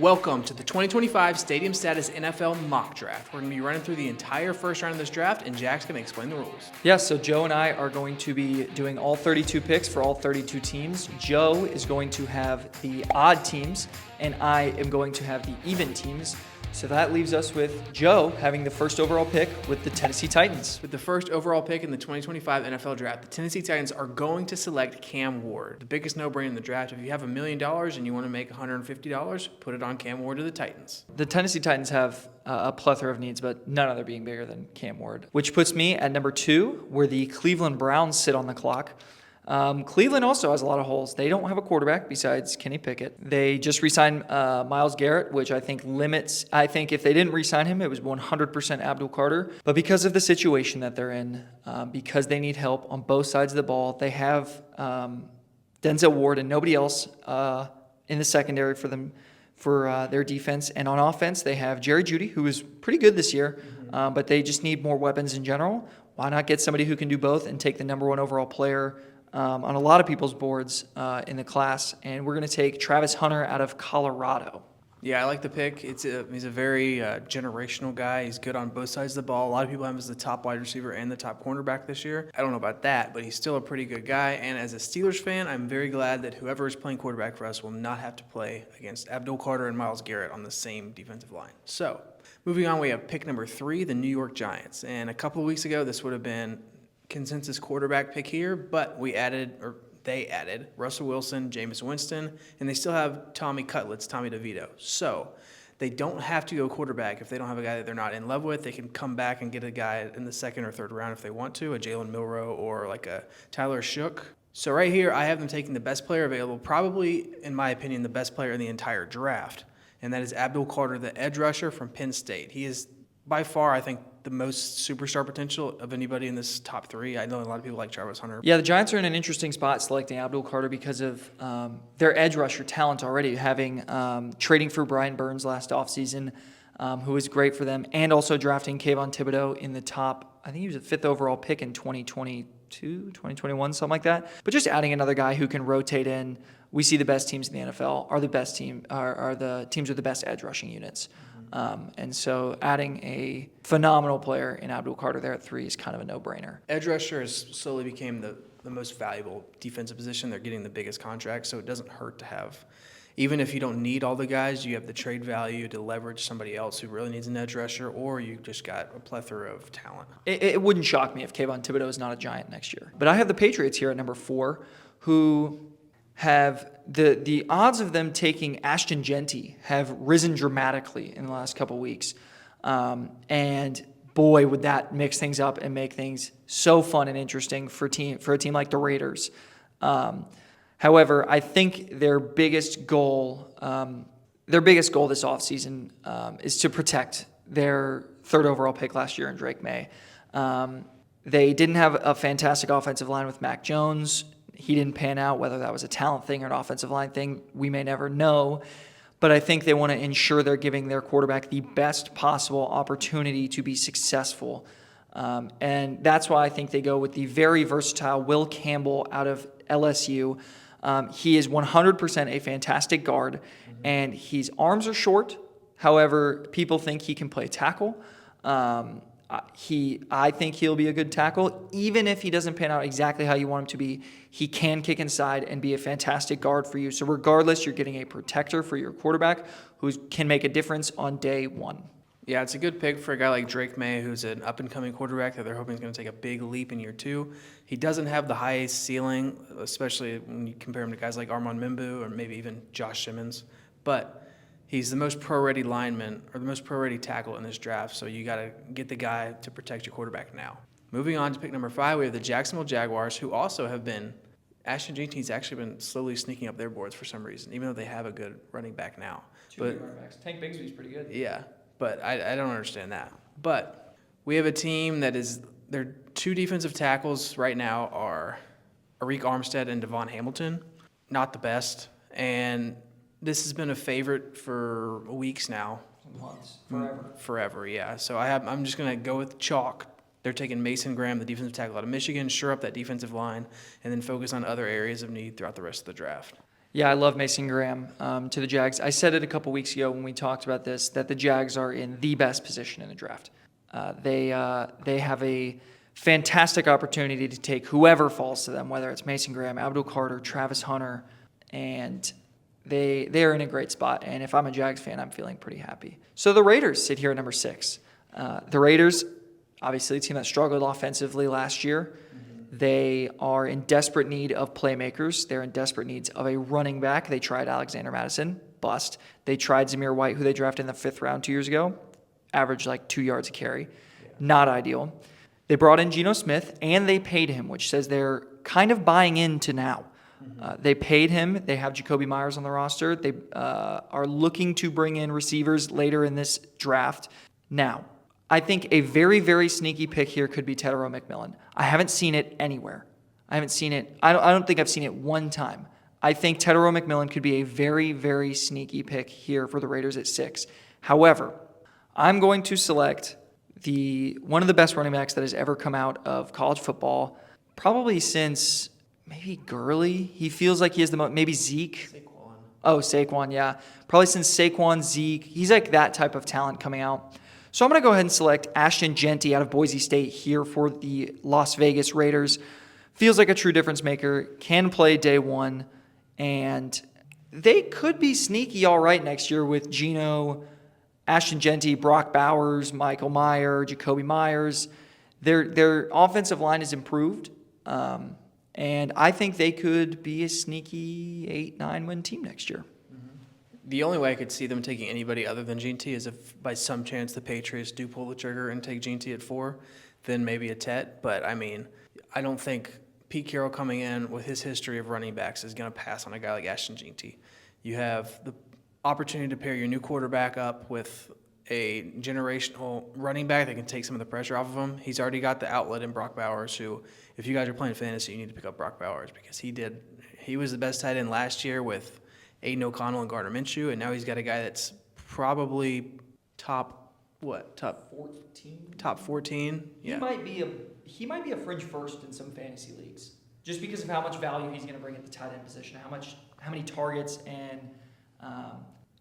Welcome to the 2025 Stadium Status NFL Mock Draft. We're going to be running through the entire first round of this draft, and Jack's going to explain the rules. Yes, so Joe and I are going to be doing all 32 picks for all 32 teams. Joe is going to have the odd teams, and I am going to have the even teams. So that leaves us with Joe having the first overall pick with the Tennessee Titans. With the first overall pick in the 2025 NFL Draft, the Tennessee Titans are going to select Cam Ward. The biggest no-brainer in the draft. If you have $1 million and you want to make $150, put it on Cam Ward to the Titans. The Tennessee Titans have a plethora of needs, but none other being bigger than Cam Ward, which puts me at number 2, where the Cleveland Browns sit on the clock. Cleveland also has a lot of holes. They don't have a quarterback besides Kenny Pickett. They just re-signed Myles Garrett, which I think limits. I think if they didn't re-sign him, it was 100% Abdul Carter. But because of the situation that they're in, because they need help on both sides of the ball, they have Denzel Ward and nobody else in the secondary for them for their defense. And on offense, they have Jerry Jeudy, who is pretty good this year, but they just need more weapons in general. Why not get somebody who can do both and take the number 1 overall player on a lot of people's boards in the class, and we're going to take Travis Hunter out of Colorado. Yeah, I like the pick. He's a very generational guy. He's good on both sides of the ball. A lot of people have him as the top wide receiver and the top cornerback this year. I don't know about that, but he's still a pretty good guy. And as a Steelers fan, I'm very glad that whoever is playing quarterback for us will not have to play against Abdul Carter and Myles Garrett on the same defensive line. So, moving on, we have pick number 3, the New York Giants. And a couple of weeks ago, this would have been consensus quarterback pick here, but they added Russell Wilson, Jameis Winston, and they still have Tommy DeVito. So they don't have to go quarterback if they don't have a guy that they're not in love with. They can come back and get a guy in the second or third round if they want to, a Jalen Milroe or like a Tyler Shook. So right here, I have them taking the best player available, probably, in my opinion, the best player in the entire draft, and that is Abdul Carter, the edge rusher from Penn State. He is by far, I think, the most superstar potential of anybody in this top 3. I know a lot of people like Travis Hunter. Yeah, the Giants are in an interesting spot selecting Abdul Carter because of their edge rusher talent already, having trading for Brian Burns last offseason, who was great for them, and also drafting Kayvon Thibodeau in the top, I think he was a 5th overall pick in 2022, 2021, something like that. But just adding another guy who can rotate in. We see the best teams in the NFL are the teams with the best edge rushing units. And so adding a phenomenal player in Abdul Carter there at 3 is kind of a no-brainer. Edge rusher has slowly became the most valuable defensive position. They're getting the biggest contract, so it doesn't hurt to have, even if you don't need all the guys, you have the trade value to leverage somebody else who really needs an edge rusher, or you just got a plethora of talent. It wouldn't shock me if Kayvon Thibodeau is not a Giant next year. But I have the Patriots here at number 4, who have the odds of them taking Ashton Genty have risen dramatically in the last couple weeks. And boy, would that mix things up and make things so fun and interesting for a team like the Raiders. However, I think their biggest goal this offseason is to protect their 3rd overall pick last year in Drake May. They didn't have a fantastic offensive line with Mac Jones. He didn't pan out. Whether that was a talent thing or an offensive line thing, we may never know. But I think they want to ensure they're giving their quarterback the best possible opportunity to be successful. And that's why I think they go with the very versatile Will Campbell out of LSU. He is 100% a fantastic guard, and his arms are short. However, people think he can play tackle. I think he'll be a good tackle. Even if he doesn't pan out exactly how you want him to be, he can kick inside and be a fantastic guard for you. So regardless, you're getting a protector for your quarterback who can make a difference on day 1. Yeah, it's a good pick for a guy like Drake May, who's an up-and-coming quarterback that they're hoping is going to take a big leap in year 2. He doesn't have the highest ceiling, especially when you compare him to guys like Armand Mimbu or maybe even Josh Simmons. But he's the most pro-ready lineman or the most pro-ready tackle in this draft, so you got to get the guy to protect your quarterback now. Moving on to pick number 5, we have the Jacksonville Jaguars, who also have been – Ashton Genty's actually been slowly sneaking up their boards for some reason, even though they have a good running back now. Good running backs. Tank Bigsby's pretty good. Yeah, but I don't understand that. But we have a team that is – their 2 defensive tackles right now are Arik Armstead and Devon Hamilton. Not the best, and – this has been a favorite for weeks now. Months. Forever, yeah. So I'm just going to go with chalk. They're taking Mason Graham, the defensive tackle out of Michigan, shore up that defensive line, and then focus on other areas of need throughout the rest of the draft. Yeah, I love Mason Graham to the Jags. I said it a couple weeks ago when we talked about this, that the Jags are in the best position in the draft. They have a fantastic opportunity to take whoever falls to them, whether it's Mason Graham, Abdul Carter, Travis Hunter, and they are in a great spot. And if I'm a Jags fan, I'm feeling pretty happy. So the Raiders sit here at number 6. The Raiders, obviously a team that struggled offensively last year. They are in desperate need of playmakers. They're in desperate needs of a running back. They tried Alexander Madison, bust. They tried Zamir White, who they drafted in the 5th round 2 years ago, averaged like 2 yards a carry. Not ideal. They brought in Geno Smith, and they paid him, which says they're kind of buying into now. They paid him. They have Jacoby Myers on the roster. They are looking to bring in receivers later in this draft. Now, I think a very, very sneaky pick here could be Tetairoa McMillan. I haven't seen it anywhere. I haven't seen it. I don't think I've seen it one time. I think Tetairoa McMillan could be a very, very sneaky pick here for the Raiders at 6. However, I'm going to select one of the best running backs that has ever come out of college football, probably since maybe Gurley. He feels like he has the most, maybe Zeke. Saquon. Oh, Saquon, yeah. Probably since Saquon, Zeke. He's like that type of talent coming out. So I'm going to go ahead and select Ashton Genty out of Boise State here for the Las Vegas Raiders. Feels like a true difference maker, can play day one, and they could be sneaky all right next year with Geno, Ashton Genty, Brock Bowers, Michael Mayer, Jacoby Myers. Their offensive line is improved, and I think they could be a sneaky 8-9 win team next year. The only way I could see them taking anybody other than Gene T is if by some chance the Patriots do pull the trigger and take Gene T at 4, then maybe a Tet. But, I mean, I don't think Pete Carroll coming in with his history of running backs is going to pass on a guy like Ashton Gene T. You have the opportunity to pair your new quarterback up with a generational running back that can take some of the pressure off of him. He's already got the outlet in Brock Bowers, who, if you guys are playing fantasy, you need to pick up Brock Bowers because he was the best tight end last year with Aiden O'Connell and Gardner Minshew, and now he's got a guy that's probably top 14? Top 14? Yeah. He might be a fringe first in some fantasy leagues, just because of how much value he's going to bring at the tight end position, how many targets, and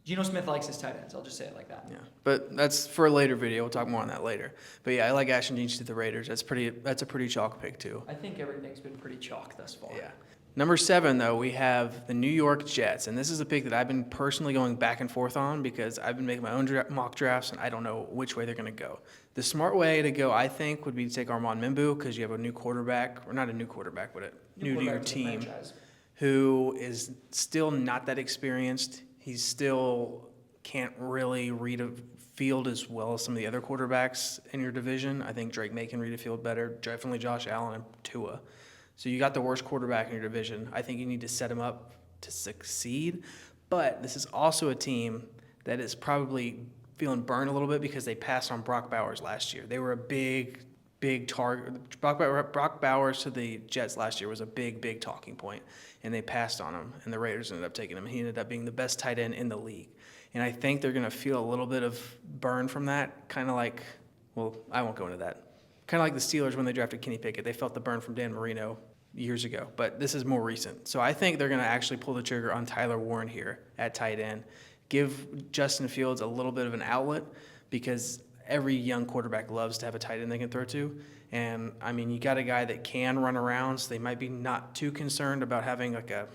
Geno Smith likes his tight ends. I'll just say it like that. Yeah, but that's for a later video. We'll talk more on that later. But yeah, I like Ashton Jeans to the Raiders. That's a pretty chalk pick too. I think everything's been pretty chalk thus far. Yeah. Number 7, though, we have the New York Jets, and this is a pick that I've been personally going back and forth on because I've been making my own mock drafts, and I don't know which way they're going to go. The smart way to go, I think, would be to take Armand Mimbu because you have a new quarterback, or not a new quarterback, but new to your team, who is still not that experienced. He still can't really read a field as well as some of the other quarterbacks in your division. I think Drake May can read a field better, definitely Josh Allen and Tua. So you got the worst quarterback in your division. I think you need to set him up to succeed. But this is also a team that is probably feeling burned a little bit because they passed on Brock Bowers last year. They were a big target. Brock Bowers to the Jets last year was a big talking point, and they passed on him, and the Raiders ended up taking him. He ended up being the best tight end in the league. And I think they're going to feel a little bit of burn from that, kind of like, well, I won't go into that. Kind of like the Steelers when they drafted Kenny Pickett. They felt the burn from Dan Marino years ago, but this is more recent. So I think they're going to actually pull the trigger on Tyler Warren here at tight end. Give Justin Fields a little bit of an outlet because every young quarterback loves to have a tight end they can throw to. And, I mean, you got a guy that can run around, so they might be not too concerned about having like a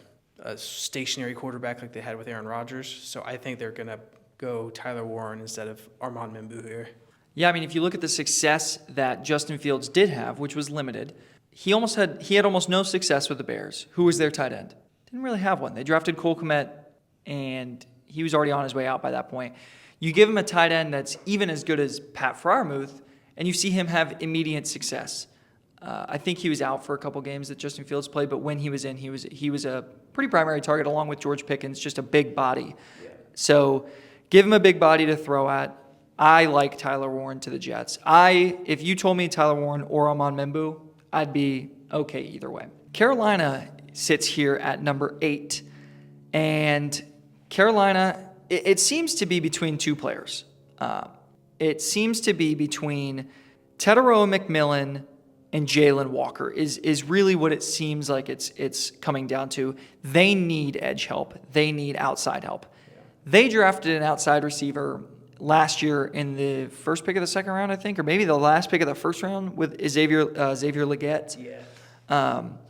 stationary quarterback like they had with Aaron Rodgers. So I think they're going to go Tyler Warren instead of Armand Mimbu here. Yeah, I mean, if you look at the success that Justin Fields did have, which was limited, he had almost no success with the Bears. Who was their tight end? Didn't really have one. They drafted Cole Kmet, and he was already on his way out by that point. You give him a tight end that's even as good as Pat Freiermuth, and you see him have immediate success. I think he was out for a couple games that Justin Fields played, but when he was in, he was a pretty primary target along with George Pickens, just a big body. Yeah. So give him a big body to throw at. I like Tyler Warren to the Jets. If you told me Tyler Warren or Armand Mimbu, I'd be okay either way. Carolina sits here at number 8, and Carolina, it seems to be between two players. It seems to be between Tetairoa McMillan and Jalen Walker is really what it seems like it's coming down to. They need edge help. They need outside help. Yeah. They drafted an outside receiver last year in the first pick of the second round, I think, or maybe the last pick of the first round with Xavier Legette. Yeah.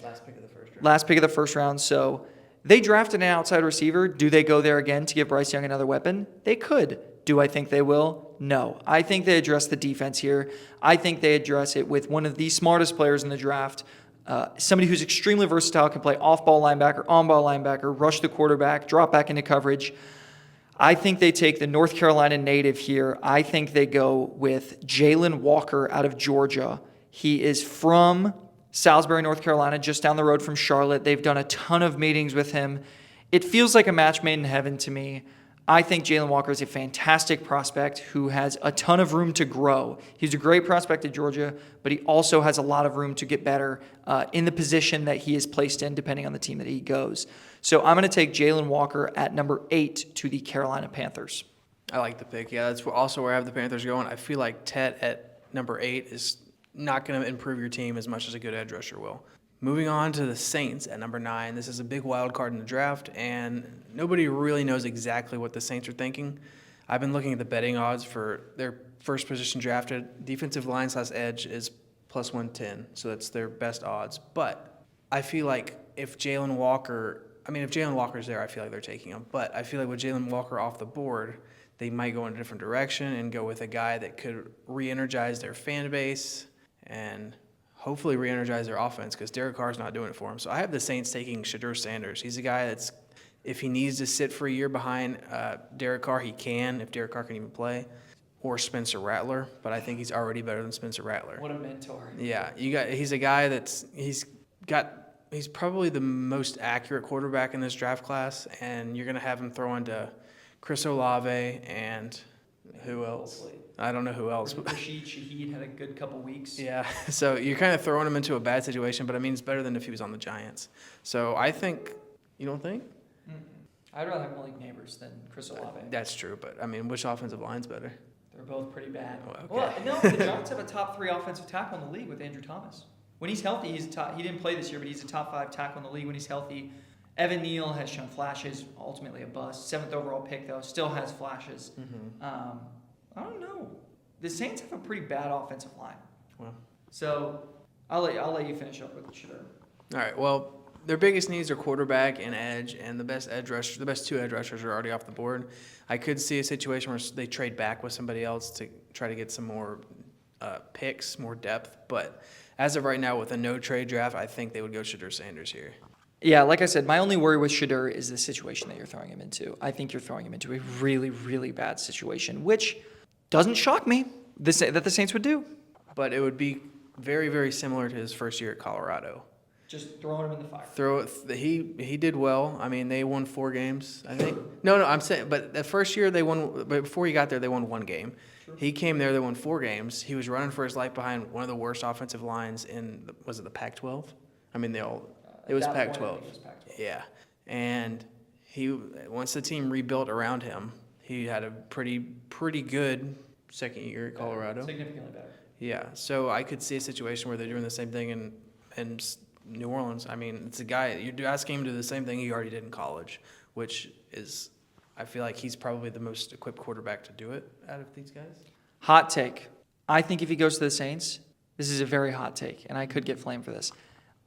Last pick of the first round. Last pick of the first round. So they drafted an outside receiver. Do they go there again to give Bryce Young another weapon? They could. Do I think they will? No. I think they address the defense here. I think they address it with one of the smartest players in the draft, somebody who's extremely versatile, can play off-ball linebacker, on-ball linebacker, rush the quarterback, drop back into coverage. I think they take the North Carolina native here. I think they go with Jalen Walker out of Georgia. He is from Salisbury, North Carolina, just down the road from Charlotte. They've done a ton of meetings with him. It feels like a match made in heaven to me. I think Jalen Walker is a fantastic prospect who has a ton of room to grow. He's a great prospect at Georgia, but he also has a lot of room to get better in the position that he is placed in, depending on the team that he goes. So I'm going to take Jalen Walker at number 8 to the Carolina Panthers. I like the pick. Yeah, that's also where I have the Panthers going. I feel like Tet at number 8 is not going to improve your team as much as a good edge rusher will. Moving on to the Saints at number 9. This is a big wild card in the draft, and nobody really knows exactly what the Saints are thinking. I've been looking at the betting odds for their first position drafted. Defensive line / edge is plus 110, so that's their best odds. But I feel like if Jalen Walker's there, I feel like they're taking him. But I feel like with Jalen Walker off the board, they might go in a different direction and go with a guy that could re-energize their fan base and hopefully re-energize their offense, because Derek Carr's not doing it for him. So I have the Saints taking Shedeur Sanders. He's a guy that's, if he needs to sit for a year behind Derek Carr, he can, if Derek Carr can even play, or Spencer Rattler. But I think he's already better than Spencer Rattler. What a mentor. Yeah, he's a guy that's he's probably the most accurate quarterback in this draft class, and you're going to have him throw into Chris Olave and who else? I don't know who else. Rashid Shaheed had a good couple weeks. Yeah, so you're kind of throwing him into a bad situation, but I mean, it's better than if he was on the Giants. So I think, you don't think? Mm-mm. I'd rather have Malik Neighbors than Chris Olave. That's true, but I mean, which offensive line's better? They're both pretty bad. Oh, okay. Well, no, the Giants have a top 3 offensive tackle in the league with Andrew Thomas. When he's healthy, he didn't play this year, but he's a top 5 tackle in the league when he's healthy. Evan Neal has shown flashes, ultimately a bust. 7th overall pick, though, still has flashes. Mm-hmm. I don't know. The Saints have a pretty bad offensive line. Well, so I'll let you finish up with Shedeur. All right. Well, their biggest needs are quarterback and edge, and the best 2 edge rushers are already off the board. I could see a situation where they trade back with somebody else to try to get some more picks, more depth. But as of right now, with a no-trade draft, I think they would go Shedeur Sanders here. Yeah, like I said, my only worry with Shedeur is the situation that you're throwing him into. I think you're throwing him into a really, really bad situation, which doesn't shock me that the Saints would do. But it would be very, very similar to his first year at Colorado. Just throwing him in the fire. He did well. I mean, they won 4 games, I think. No, I'm saying, but the first year they won. But before he got there, they won 1 game. Sure. He came there, they won 4 games. He was running for his life behind one of the worst offensive lines in, was it the Pac-12? I mean, it was Pac-12. Yeah, and once the team rebuilt around him, he had a pretty good second year at Colorado. Significantly better. Yeah, so I could see a situation where they're doing the same thing in New Orleans. I mean, it's a guy, you're asking him to do the same thing he already did in college, which is, I feel like he's probably the most equipped quarterback to do it out of these guys. Hot take. I think if he goes to the Saints, this is a very hot take, and I could get flamed for this.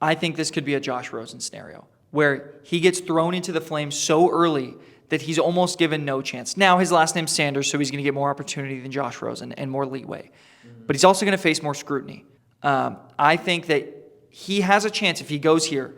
I think this could be a Josh Rosen scenario where he gets thrown into the flames so early that he's almost given no chance. Now, his last name's Sanders, so he's going to get more opportunity than Josh Rosen and more leeway. Mm-hmm. But he's also going to face more scrutiny. I think that he has a chance if he goes here.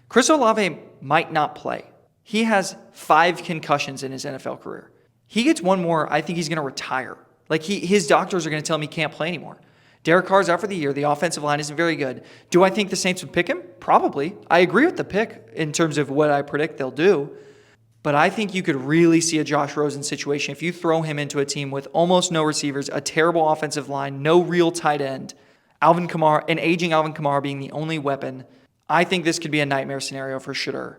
Chris Olave might not play. He has 5 concussions in his NFL career. He gets 1 more, I think he's going to retire. Like his doctors are going to tell him he can't play anymore. Derek Carr's out for the year. The offensive line isn't very good. Do I think the Saints would pick him? Probably. I agree with the pick in terms of what I predict they'll do. But I think you could really see a Josh Rosen situation if you throw him into a team with almost no receivers, a terrible offensive line, no real tight end, Alvin Kamara, an aging Alvin Kamara being the only weapon. I think this could be a nightmare scenario for Shedeur.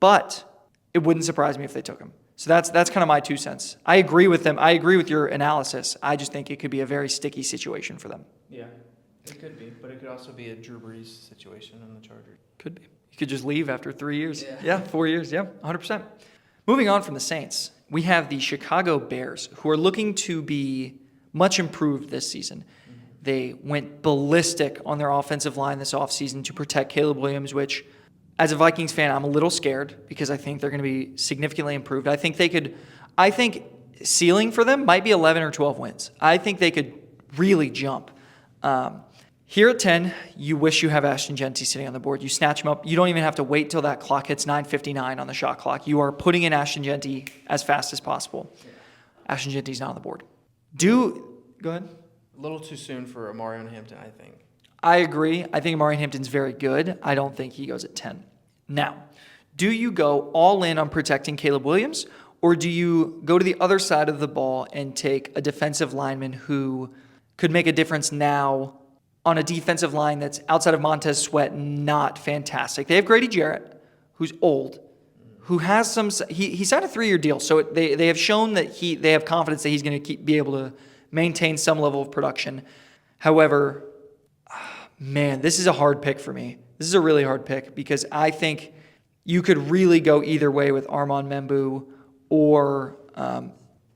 But it wouldn't surprise me if they took him. So that's kind of my 2 cents. I agree with them. I agree with your analysis. I just think it could be a very sticky situation for them. Yeah. It could be, but it could also be a Drew Brees situation in the Chargers. Could be. You could just leave after 3 years. Yeah. 4 years. Yeah, 100%. Moving on from the Saints, we have the Chicago Bears, who are looking to be much improved this season. They went ballistic on their offensive line this offseason to protect Caleb Williams, which, as a Vikings fan, I'm a little scared because I think they're going to be significantly improved. I think ceiling for them might be 11 or 12 wins. I think they could really jump. Here at 10, you wish you have Ashton Jeanty sitting on the board. You snatch him up. You don't even have to wait till that clock hits 9:59 on the shot clock. You are putting in Ashton Jeanty as fast as possible. Ashton Jeanty's not on the board. Go ahead. A little too soon for Amarion Hampton, I think. I agree. I think Amarion Hampton's very good. I don't think he goes at 10. Now, do you go all in on protecting Caleb Williams, or do you go to the other side of the ball and take a defensive lineman who could make a difference now on a defensive line that's outside of Montez Sweat not fantastic? They have Grady Jarrett, who's old, who has some. He signed a 3-year deal, so they have shown that they have confidence that he's going to be able to maintain some level of production. However, man, this is a hard pick for me. This is a really hard pick because I think you could really go either way with Armand Membu or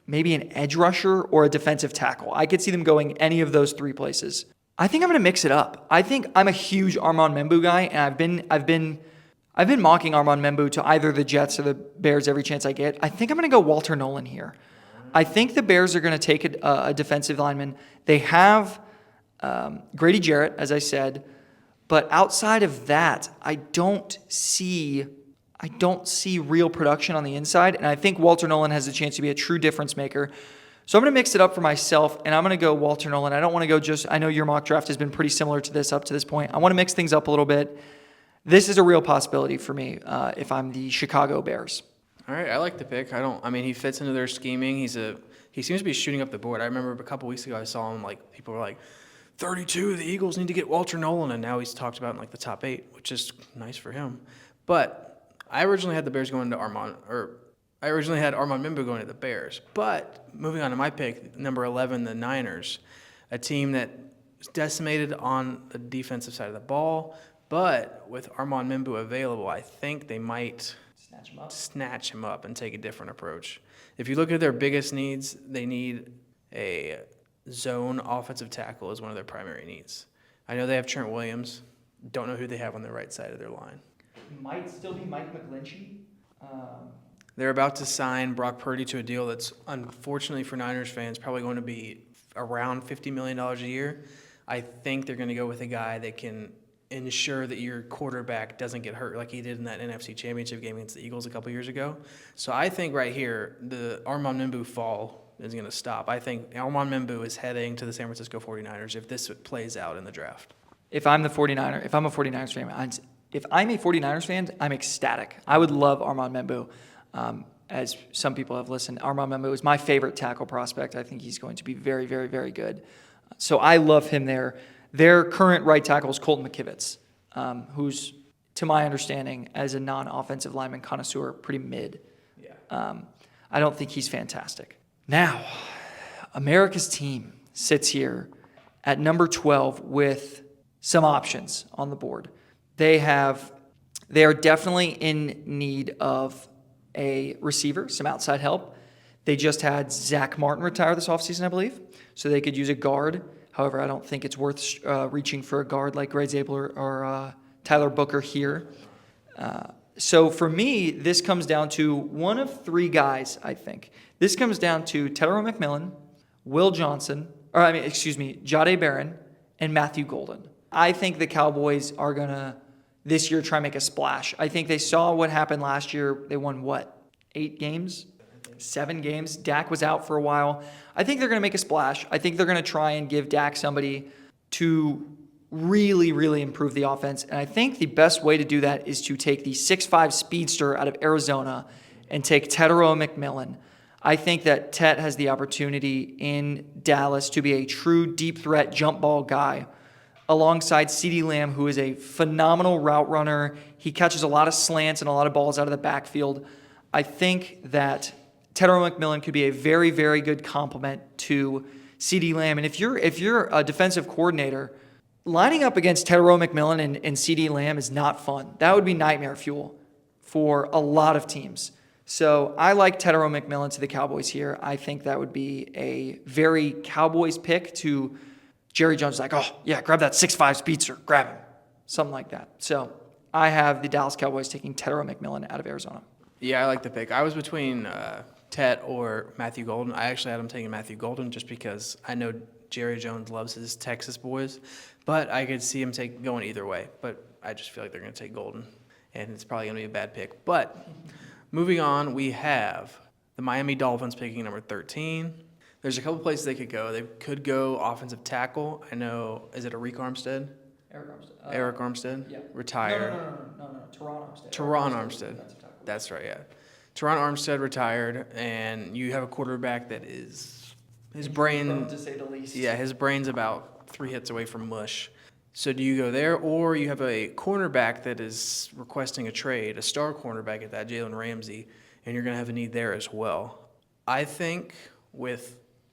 maybe an edge rusher or a defensive tackle. I could see them going any of those three places. I think I'm going to mix it up. I think I'm a huge Armand Membu guy, and I've been mocking Armand Membu to either the Jets or the Bears every chance I get. I think I'm going to go Walter Nolan here. I think the Bears are going to take a defensive lineman. They have Grady Jarrett, as I said, but outside of that, I don't see real production on the inside, and I think Walter Nolan has a chance to be a true difference maker. So I'm going to mix it up for myself, and I'm going to go Walter Nolan. I don't want to go I know your mock draft has been pretty similar to this up to this point. I want to mix things up a little bit. This is a real possibility for me if I'm the Chicago Bears. All right, I like the pick. He fits into their scheming. He seems to be shooting up the board. I remember a couple weeks ago I saw him, people were like, 32, the Eagles need to get Walter Nolan, and now he's talked about in the top 8, which is nice for him. But I originally had the Bears going to Armand Membu going to the Bears. But moving on to my pick, number 11, the Niners, a team that is decimated on the defensive side of the ball, but with Armand Membu available, I think they might snatch him up and take a different approach. If you look at their biggest needs, they need a zone offensive tackle as one of their primary needs. I know they have Trent Williams. Don't know who they have on the right side of their line. Might still be Mike McGlinchey. They're about to sign Brock Purdy to a deal that's, unfortunately for Niners fans, probably going to be around $50 million a year. I think they're going to go with a guy that can ensure that your quarterback doesn't get hurt like he did in that NFC Championship game against the Eagles a couple years ago. So I think right here, the Armand Membu fall is going to stop. I think Armand Membu is heading to the San Francisco 49ers if this plays out in the draft. If I'm a 49ers fan, I'm ecstatic. I would love Armand Membu. As some people have listened, Armand Membu is my favorite tackle prospect. I think he's going to be very, very, very good. So I love him there. Their current right tackle is Colton McKivitz, who's, to my understanding, as a non-offensive lineman connoisseur, pretty mid. Yeah. I don't think he's fantastic. Now, America's team sits here at number 12 with some options on the board. They are definitely in need of a receiver, some outside help. They just had Zach Martin retire this offseason, I believe, so they could use a guard. However, I don't think it's worth reaching for a guard like Greg Zabler or Tyler Booker here. So for me, this comes down to one of three guys, I think. This comes down to Tedero McMillan, Jahdae Barron, and Matthew Golden. I think the Cowboys are going to, this year, try and make a splash. I think they saw what happened last year. They won, 8 games? 7 games. Dak was out for a while. I think they're going to make a splash. I think they're going to try and give Dak somebody to really, really improve the offense. And I think the best way to do that is to take the 6'5 speedster out of Arizona and take Tedero McMillan. I think that Tet has the opportunity in Dallas to be a true deep threat jump ball guy alongside CeeDee Lamb, who is a phenomenal route runner. He catches a lot of slants and a lot of balls out of the backfield. I think that Tedero McMillan could be a very, very good complement to CeeDee Lamb. And if you're a defensive coordinator, lining up against Tyrone McMillan and CeeDee Lamb is not fun. That would be nightmare fuel for a lot of teams. So I like Tyrone McMillan to the Cowboys here. I think that would be a very Cowboys pick to Jerry Jones, like, oh, yeah, grab that 6'5" speedster, grab him. Something like that. So I have the Dallas Cowboys taking Tyrone McMillan out of Arizona. Yeah, I like the pick. I was between Tet or Matthew Golden. I actually had him taking Matthew Golden just because I know Jerry Jones loves his Texas boys. But I could see him going either way. But I just feel like they're going to take Golden. And it's probably going to be a bad pick. But moving on, we have the Miami Dolphins picking number 13. There's a couple places they could go. They could go offensive tackle. I know, is it Arik Armstead? Eric Armstead? Yeah. Retired. No. Teron Armstead. Teron Armstead. That's right, yeah. Teron Armstead retired, and you have a quarterback that is his brain, to say the least. Yeah, his brain's about 3 hits away from mush. So do you go there, or you have a cornerback that is requesting a trade, a star cornerback at that, Jalen Ramsey, and you're going to have a need there as well. I think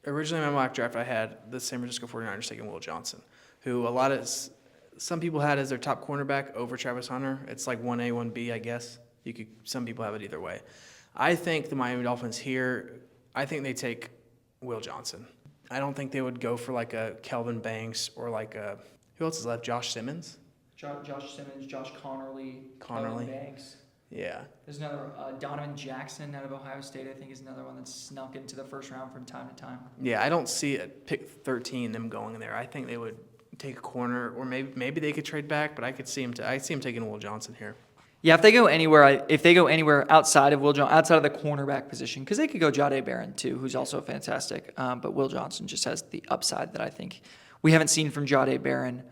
originally in my mock draft, I had the San Francisco 49ers taking Will Johnson, who some people had as their top cornerback over Travis Hunter. It's like 1A, 1B, I guess. Some people have it either way. I think the Miami Dolphins here, I think they take Will Johnson. I don't think they would go for like a Kelvin Banks or like a, who else is left? Josh Simmons? Josh Simmons, Josh Connerly. Kelvin Banks. Yeah. There's another, Donovan Jackson out of Ohio State, I think, is another one that's snuck into the first round from time to time. Yeah, I don't see at pick 13 them going in there. I think they would take a corner, or maybe they could trade back, but I see him taking Will Johnson here. Yeah, if they go anywhere outside of outside of the cornerback position, because they could go Jahdae Barron too, who's also fantastic. But Will Johnson just has the upside that I think we haven't seen from Jahdae Barron.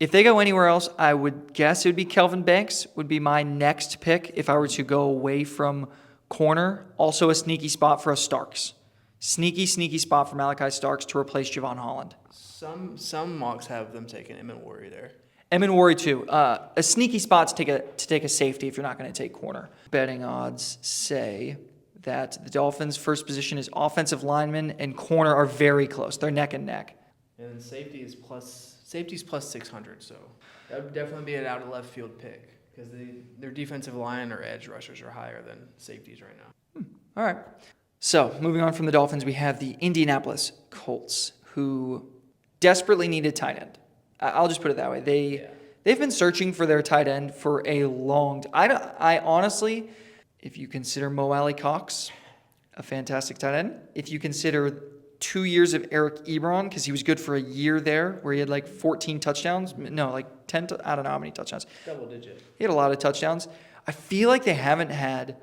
If they go anywhere else, I would guess it would be Kelvin Banks would be my next pick if I were to go away from corner. Also a sneaky spot for a Starks. Sneaky spot for Malachi Starks to replace Javon Holland. Some mocks have them taking Emmett Worry there. Emmett Worry too. A sneaky spot to take a safety if you're not going to take corner. Betting odds say that the Dolphins' first position is offensive lineman and corner are very close. They're neck and neck. And then safety's plus 600, so that would definitely be an out of left field pick because their defensive line or edge rushers are higher than safeties right now. All right. So moving on from the Dolphins, we have the Indianapolis Colts, who desperately need a tight end. I'll just put it that way. They've been searching for their tight end for a long time. I honestly, if you consider Mo Alley Cox a fantastic tight end, if you consider 2 years of Eric Ebron, because he was good for a year there, where he had like 14 touchdowns. No, like 10. I don't know how many touchdowns. Double digit. He had a lot of touchdowns. I feel like they haven't had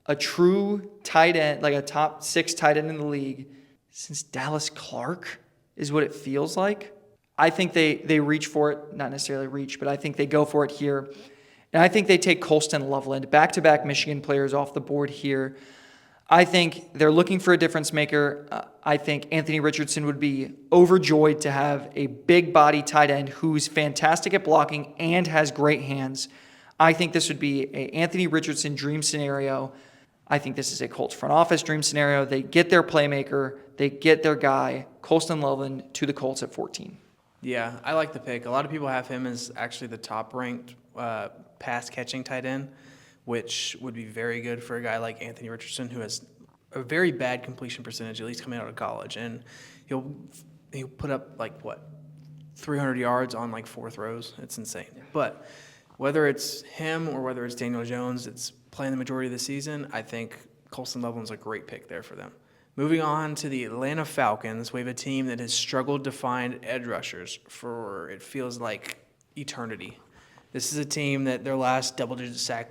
a true tight end, like a top 6 tight end in the league, since Dallas Clark, is what it feels like. I think they reach for it, not necessarily reach, but I think they go for it here. And I think they take Colston Loveland, back-to-back Michigan players off the board here. I think they're looking for a difference maker. I think Anthony Richardson would be overjoyed to have a big body tight end who's fantastic at blocking and has great hands. I think this would be a Anthony Richardson dream scenario. I think this is a Colts front office dream scenario. They get their playmaker, they get their guy, Colston Loveland, to the Colts at 14. Yeah, I like the pick. A lot of people have him as actually the top-ranked pass-catching tight end, which would be very good for a guy like Anthony Richardson, who has a very bad completion percentage, at least coming out of college. And he'll put up, 300 yards on, 4 throws. It's insane. Yeah. But whether it's him or whether it's Daniel Jones, it's playing the majority of the season, I think Colston Loveland's a great pick there for them. Moving on to the Atlanta Falcons, we have a team that has struggled to find edge rushers for, it feels like, eternity. This is a team that their last double-digit sack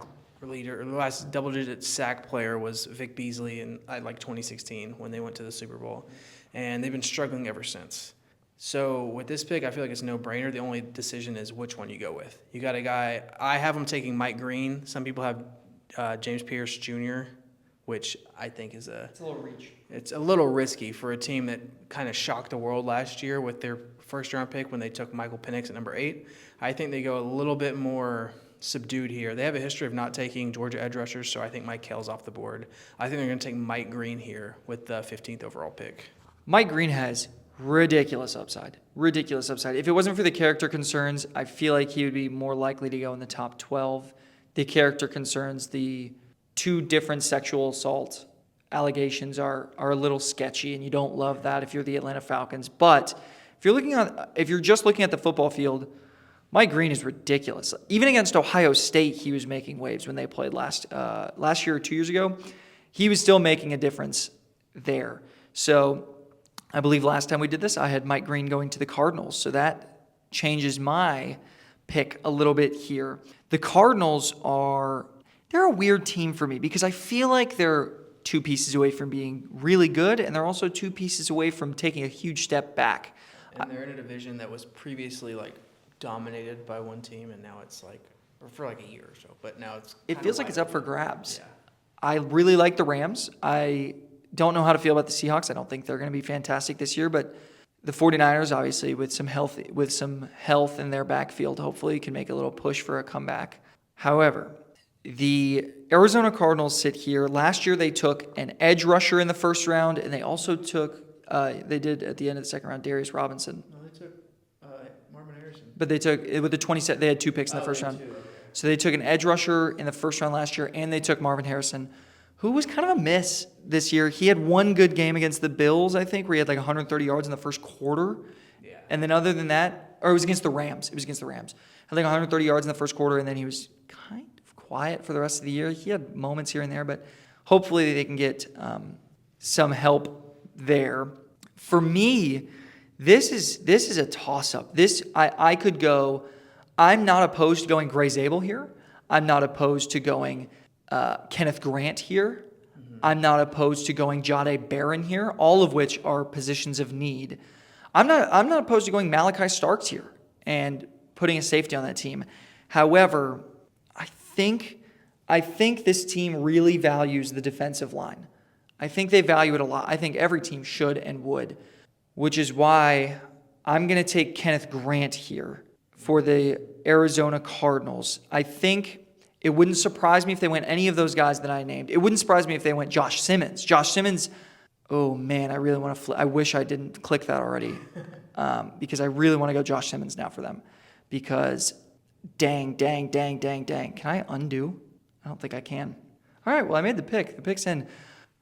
player was Vic Beasley in 2016 when they went to the Super Bowl, and they've been struggling ever since. So with this pick, I feel like it's a no-brainer. The only decision is which one you go with. You got a guy, I have him taking Mike Green. Some people have James Pierce Jr., which I think is it's a little reach. It's a little risky for a team that kind of shocked the world last year with their first-round pick when they took Michael Penix at number 8. I think they go a little bit more subdued here. They have a history of not taking Georgia edge rushers, so I think Mike Kell's off the board. I think they're going to take Mike Green here with the 15th overall pick. Mike Green has Ridiculous upside. Ridiculous upside. If it wasn't for the character concerns, I feel like he would be more likely to go in the top 12. The character concerns, the 2 different sexual assault allegations are a little sketchy, and you don't love that if you're the Atlanta Falcons. But if you're just looking at the football field, Mike Green is ridiculous. Even against Ohio State, he was making waves when they played last year or 2 years ago. He was still making a difference there. So I believe last time we did this, I had Mike Green going to the Cardinals. So that changes my pick a little bit here. The Cardinals they're a weird team for me because I feel like they're 2 pieces away from being really good, and they're also 2 pieces away from taking a huge step back. And they're in a division that was previously like dominated by one team, and now it's like, or for like a year or so, but now it feels like it's up for grabs. Yeah. I really like the Rams. I don't know how to feel about the Seahawks. I don't think they're going to be fantastic this year, but the 49ers, obviously, with some health in their backfield, hopefully can make a little push for a comeback. However, the Arizona Cardinals sit here. Last year, they took an edge rusher in the first round, and they also took, they did at the end of the second round, Darius Robinson. No, they took Marvin Harrison. But they took, with the 20, they had 2 picks in the first round. Okay. So they took an edge rusher in the first round last year, and they took Marvin Harrison, who was kind of a miss this year. He had one good game against the Bills, I think, where he had like 130 yards in the first quarter. Yeah. And then other than that, or it was against the Rams. Had like 130 yards in the first quarter, and then he was kind of quiet for the rest of the year. He had moments here and there, but hopefully they can get some help there. For me, this is a toss-up. I could go. I'm not opposed to going Gray Zabel here. I'm not opposed to going Kenneth Grant here. Mm-hmm. I'm not opposed to going Jahdae Barron here, all of which are positions of need. I'm not opposed to going Malachi Starks here and putting a safety on that team. However, I think this team really values the defensive line. I think they value it a lot. I think every team should and would, which is why I'm going to take Kenneth Grant here for the Arizona Cardinals. I think it wouldn't surprise me if they went any of those guys that I named. It wouldn't surprise me if they went Josh Simmons. Josh Simmons, oh man, I really want to I wish I didn't click that already because I really want to go Josh Simmons now for them because dang. Can I undo? I don't think I can. All right, well, I made the pick. The pick's in.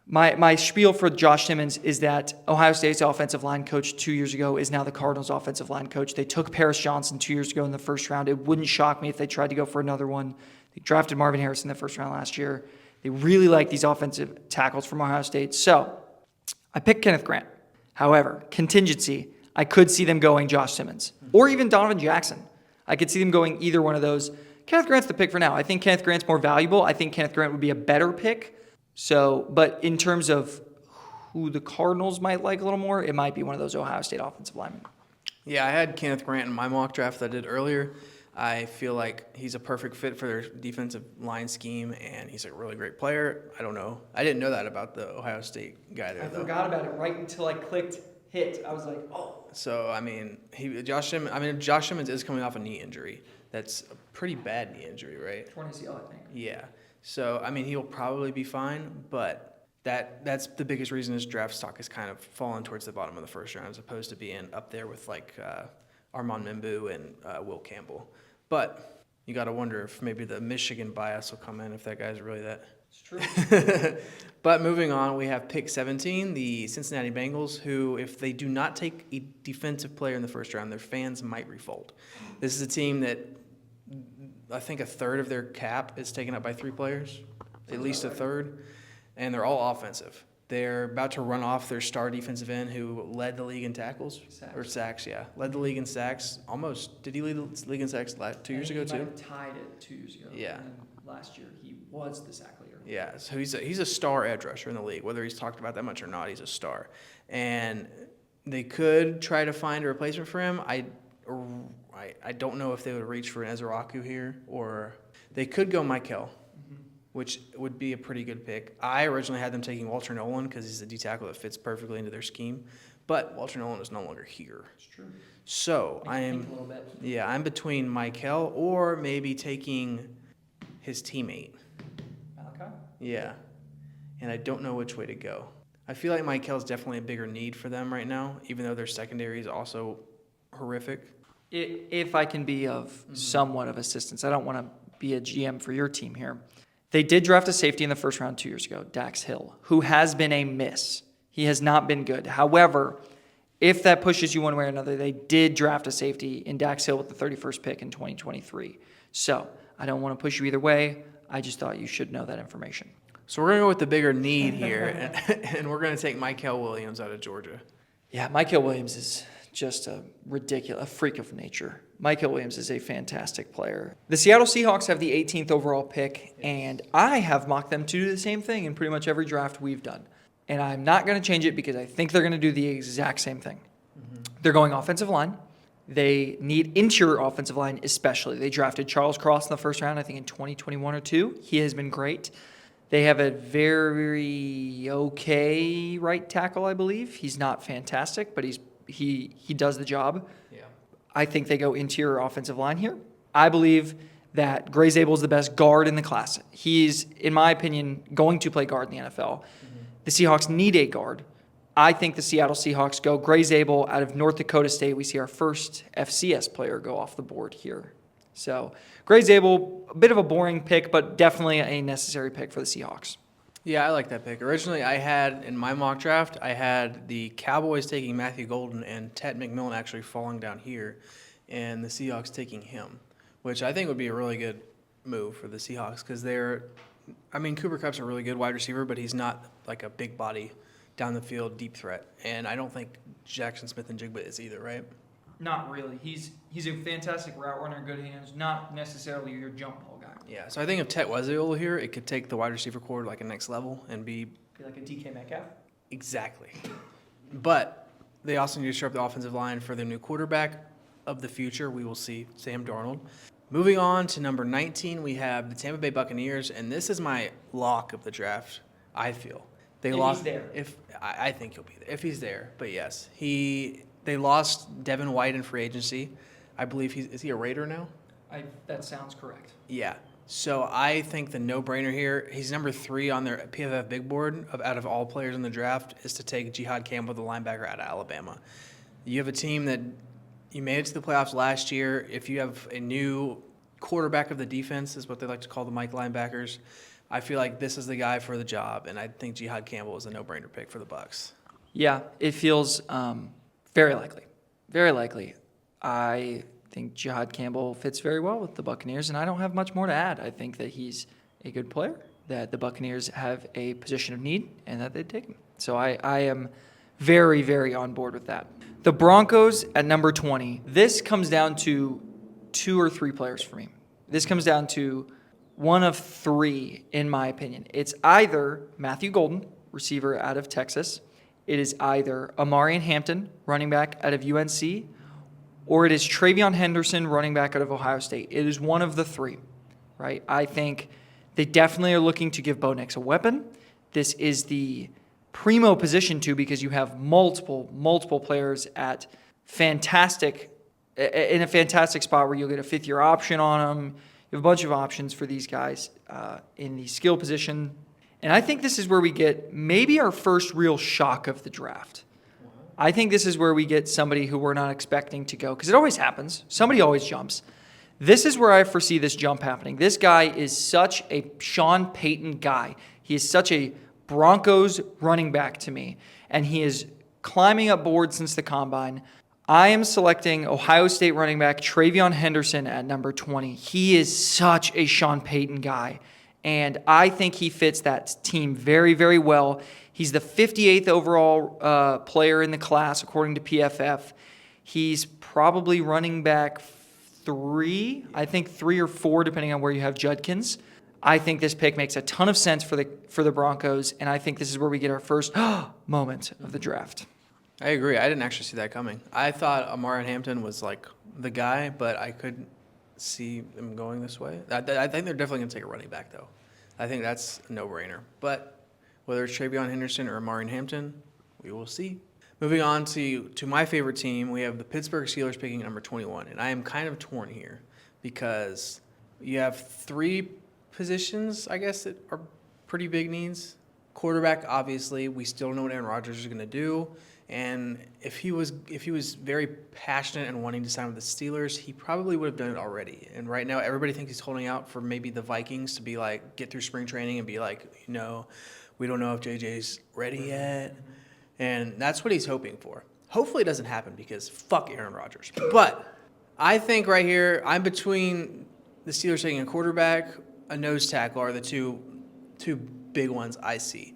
My spiel for Josh Simmons is that Ohio State's offensive line coach 2 years ago is now the Cardinals' offensive line coach. They took Paris Johnson 2 years ago in the first round. It wouldn't shock me if they tried to go for another one. They drafted Marvin Harrison in the first round last year. They really like these offensive tackles from Ohio State. So I picked Kenneth Grant. However, contingency, I could see them going Josh Simmons or even Donovan Jackson. I could see them going either one of those. Kenneth Grant's the pick for now. I think Kenneth Grant's more valuable. I think Kenneth Grant would be a better pick. So, but in terms of who the Cardinals might like a little more, it might be one of those Ohio State offensive linemen. Yeah, I had Kenneth Grant in my mock draft that I did earlier. I feel like he's a perfect fit for their defensive line scheme, and he's a really great player. I don't know. I didn't know that about the Ohio State guy there, though. I forgot about it right until I clicked hit. I was like, oh. So, Josh Simmons is coming off a knee injury. That's a pretty bad knee injury, right? Torn ACL, I think. Yeah. So, he'll probably be fine, but that's the biggest reason his draft stock is kind of fallen towards the bottom of the first round as opposed to being up there with like Armand Membu and Will Campbell. But you got to wonder if maybe the Michigan bias will come in if that guy's really that. It's true. But moving on, we have pick 17, the Cincinnati Bengals, who, if they do not take a defensive player in the first round, their fans might revolt. This is a team that I think a third of their cap is taken up by 3 players, at least a third, and they're all offensive. They're about to run off their star defensive end who led the league in tackles. Sacks, yeah. Led the league in sacks. Almost. Did he lead the league in sacks 2 years ago, too? He might have tied it 2 years ago. Yeah. And last year, he was the sack leader. Yeah, so he's a star edge rusher in the league. Whether he's talked about that much or not, he's a star. And they could try to find a replacement for him. I don't know if they would reach for an Ezraku here, or they could go Michael, which would be a pretty good pick. I originally had them taking Walter Nolan because he's a D tackle that fits perfectly into their scheme, but Walter Nolan is no longer here. It's true. So I'm between Michael or maybe taking his teammate. Malachi? Yeah, and I don't know which way to go. I feel like Michael's definitely a bigger need for them right now, even though their secondary is also horrific. If I can be of somewhat of assistance, I don't want to be a GM for your team here. They did draft a safety in the first round 2 years ago, Dax Hill, who has been a miss. He has not been good. However, if that pushes you one way or another, they did draft a safety in Dax Hill with the 31st pick in 2023. So I don't want to push you either way. I just thought you should know that information. So we're going to go with the bigger need here, and we're going to take Michael Williams out of Georgia. Yeah, Michael Williams is just a freak of nature. Michael Williams is a fantastic player. The Seattle Seahawks have the 18th overall pick, and I have mocked them to do the same thing in pretty much every draft we've done. And I'm not going to change it because I think they're going to do the exact same thing. They're going offensive line. They need interior offensive line especially. They drafted Charles Cross in the first round, I think in 2021 or 2. He has been great. They have a very okay right tackle, I believe. He's not fantastic, but he does the job. Yeah. I think they go interior offensive line here. I believe that Gray Zabel is the best guard in the class. He's, in my opinion, going to play guard in the NFL. The Seahawks need a guard. I think the Seattle Seahawks go Gray Zabel out of North Dakota State. We see our first FCS player go off the board here. So Gray Zabel, a bit of a boring pick, but definitely a necessary pick for the Seahawks. Yeah, I like that pick. Originally, I had, in my mock draft, I had the Cowboys taking Matthew Golden and Ted McMillan actually falling down here, and the Seahawks taking him, which I think would be a really good move for the Seahawks because Cooper Kupp's a really good wide receiver, but he's not like a big body, down the field, deep threat. And I don't think Jackson Smith-Njigba is either, right? Not really. He's a fantastic route runner in good hands, not necessarily your jump ball guy. Yeah, so I think if Tet was able here, it could take the wide receiver core to like a next level and be Like a DK Metcalf? exactly. But they also need to shore up the offensive line for their new quarterback of the future. We will see Sam Darnold. Moving on to number 19, we have the Tampa Bay Buccaneers, and this is my lock of the draft, I feel. If he's there. I think he'll be there. If he's there, but yes. They lost Devin White in free agency. I believe is he a Raider now? That sounds correct. Yeah. So I think the no-brainer here, he's number 3 on their PFF big board out of all players in the draft, is to take Jihad Campbell, the linebacker out of Alabama. You have a team that you made it to the playoffs last year. If you have a new quarterback of the defense, is what they like to call the Mike linebackers, I feel like this is the guy for the job, and I think Jihad Campbell is a no-brainer pick for the Bucs. Yeah, it feels very likely. Very likely. I think Jihad Campbell fits very well with the Buccaneers, and I don't have much more to add. I think that he's a good player, that the Buccaneers have a position of need, and that they'd take him. So I am very, very on board with that. The Broncos at number 20. This comes down to 2 or 3 players for me. This comes down to one of 3, in my opinion. It's either Matthew Golden, receiver out of Texas. It is either Amarian Hampton, running back out of UNC, or it is Travion Henderson, running back out of Ohio State. It is one of the 3, right? I think they definitely are looking to give Bo Nix a weapon. This is the primo position too, because you have multiple players at in a fantastic spot where you'll get a 5th-year option on them. You have a bunch of options for these guys in the skill position. And I think this is where we get maybe our first real shock of the draft. I think this is where we get somebody who we're not expecting to go, because it always happens. Somebody always jumps. This is where I foresee this jump happening. This guy is such a Sean Payton guy. He is such a Broncos running back to me, and he is climbing up board since the combine. I am selecting Ohio State running back Travion Henderson at number 20. He is such a Sean Payton guy, and I think he fits that team very, very well. He's the 58th overall player in the class, according to PFF. He's probably running back 3, I think 3 or 4, depending on where you have Judkins. I think this pick makes a ton of sense for the Broncos, and I think this is where we get our first moment of the draft. I agree. I didn't actually see that coming. I thought Amarian Hampton was like the guy, but I couldn't see him going this way. I think they're definitely going to take a running back, though. I think that's a no-brainer. But whether it's Travion Henderson or Amarian Hampton, we will see. Moving on to my favorite team, we have the Pittsburgh Steelers picking at number 21. And I am kind of torn here because you have 3 positions, I guess, that are pretty big needs. Quarterback, obviously, we still don't know what Aaron Rodgers is going to do. And if he was very passionate and wanting to sign with the Steelers, he probably would have done it already. And right now, everybody thinks he's holding out for maybe the Vikings to be like, get through spring training and be like, we don't know if JJ's ready yet. And that's what he's hoping for. Hopefully it doesn't happen because fuck Aaron Rodgers. But I think right here, I'm between the Steelers taking a quarterback, a nose tackle are the two big ones I see.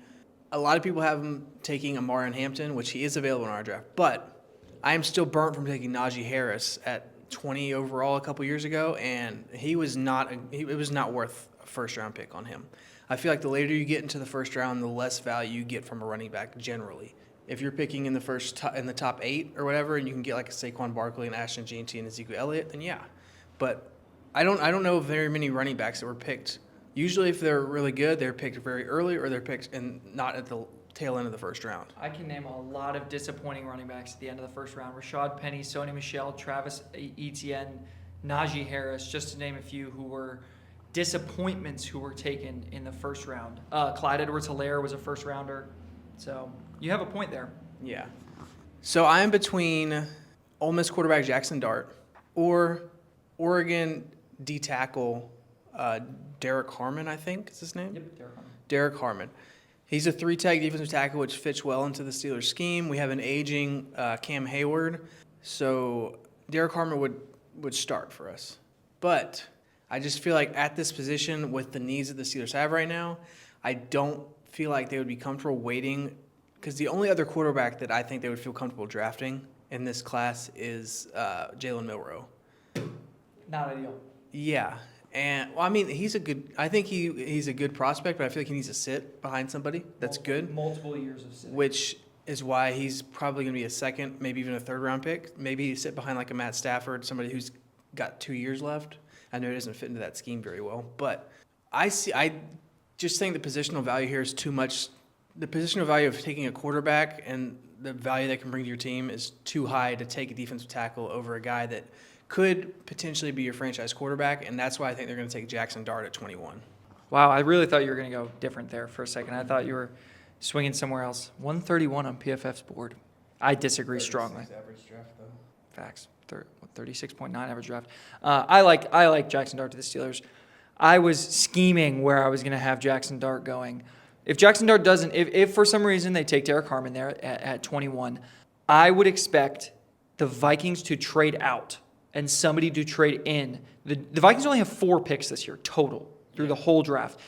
A lot of people have him taking Amarian Hampton, which he is available in our draft. But I am still burnt from taking Najee Harris at 20 overall a couple years ago, and it was not worth a first-round pick on him. I feel like the later you get into the first round, the less value you get from a running back generally. If you're picking in the top 8 or whatever, and you can get like a Saquon Barkley and Ashton Jeanty and Ezekiel Elliott, then yeah. But I don't know of very many running backs that were picked. Usually, if they're really good, they're picked very early, or they're picked and not at the tail end of the first round. I can name a lot of disappointing running backs at the end of the first round. Rashad Penny, Sony Michel, Travis Etienne, Najee Harris, just to name a few who were disappointments who were taken in the first round. Clyde Edwards-Helaire was a first rounder. So you have a point there. Yeah. So I am between Ole Miss quarterback Jackson Dart or Oregon D tackle Derek Harmon, I think is his name. Yep, Derek Harmon. Derek Harmon. He's a 3-tech defensive tackle, which fits well into the Steelers scheme. We have an aging Cam Hayward, so Derek Harmon would start for us. But I just feel like at this position, with the needs that the Steelers have right now, I don't feel like they would be comfortable waiting, because the only other quarterback that I think they would feel comfortable drafting in this class is Jalen Milroe. Not ideal. Yeah. And well, I mean, he's a good prospect, but I feel like he needs to sit behind somebody that's good. Multiple years of sitting. Which is why he's probably going to be a second, maybe even a third-round pick. Maybe he sit behind like a Matt Stafford, somebody who's got 2 years left. I know he doesn't fit into that scheme very well, but I just think the positional value here is too much. The positional value of taking a quarterback and the value they can bring to your team is too high to take a defensive tackle over a guy that could potentially be your franchise quarterback, and that's why I think they're going to take Jackson Dart at 21. Wow, I really thought you were going to go different there for a second. I thought you were swinging somewhere else. 131 on PFF's board. I disagree strongly. Average draft, though. Facts. 36.9 average draft. I like Jackson Dart to the Steelers. I was scheming where I was going to have Jackson Dart going. If Jackson Dart doesn't, if for some reason they take Derek Harmon there at 21, I would expect the Vikings to trade out and somebody to trade in. The Vikings only have 4 picks this year total through the whole draft.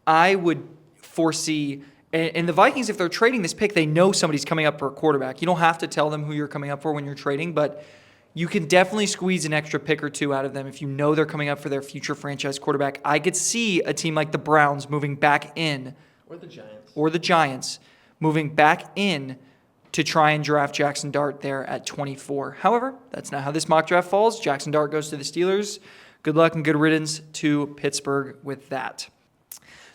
I would foresee, and the Vikings, if they're trading this pick, they know somebody's coming up for a quarterback. You don't have to tell them who you're coming up for when you're trading, but you can definitely squeeze an extra pick or two out of them if you know they're coming up for their future franchise quarterback. I could see a team like the Browns moving back in. Or the Giants moving back in to try and draft Jackson Dart there at 24. However, that's not how this mock draft falls. Jackson Dart goes to the Steelers. Good luck and good riddance to Pittsburgh with that.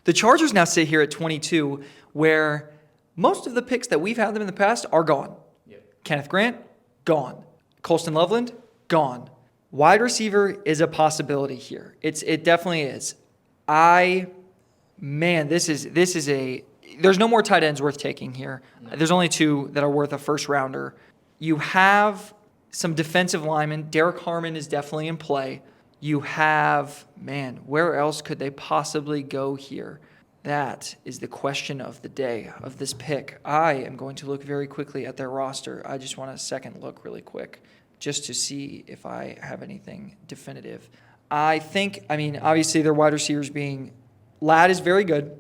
The Chargers now sit here at 22, where most of the picks that we've had them in the past are gone. Yep. Kenneth Grant, gone. Colston Loveland, gone. Wide receiver is a possibility here. It definitely is. There's no more tight ends worth taking here. No. There's only 2 that are worth a first rounder. You have some defensive linemen. Derek Harmon is definitely in play. You have, where else could they possibly go here? That is the question of the day of this pick. I am going to look very quickly at their roster. I just want a second look really quick just to see if I have anything definitive. Obviously their wide receivers being Ladd is very good.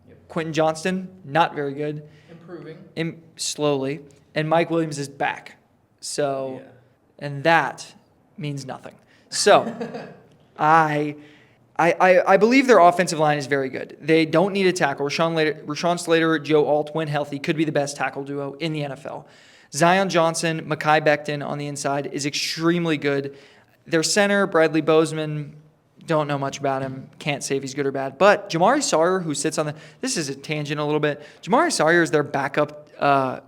Yep. Quentin Johnston, not very good. Improving. Slowly. And Mike Williams is back. So, yeah. And that means nothing. So, I believe their offensive line is very good. They don't need a tackle. Rashawn Slater, Joe Alt, when healthy, could be the best tackle duo in the NFL. Zion Johnson, Mekhi Becton on the inside is extremely good. Their center, Bradley Bozeman, don't know much about him. Can't say if he's good or bad. But Jamari Sawyer, who sits on this is a tangent a little bit. Jamari Sawyer is their backup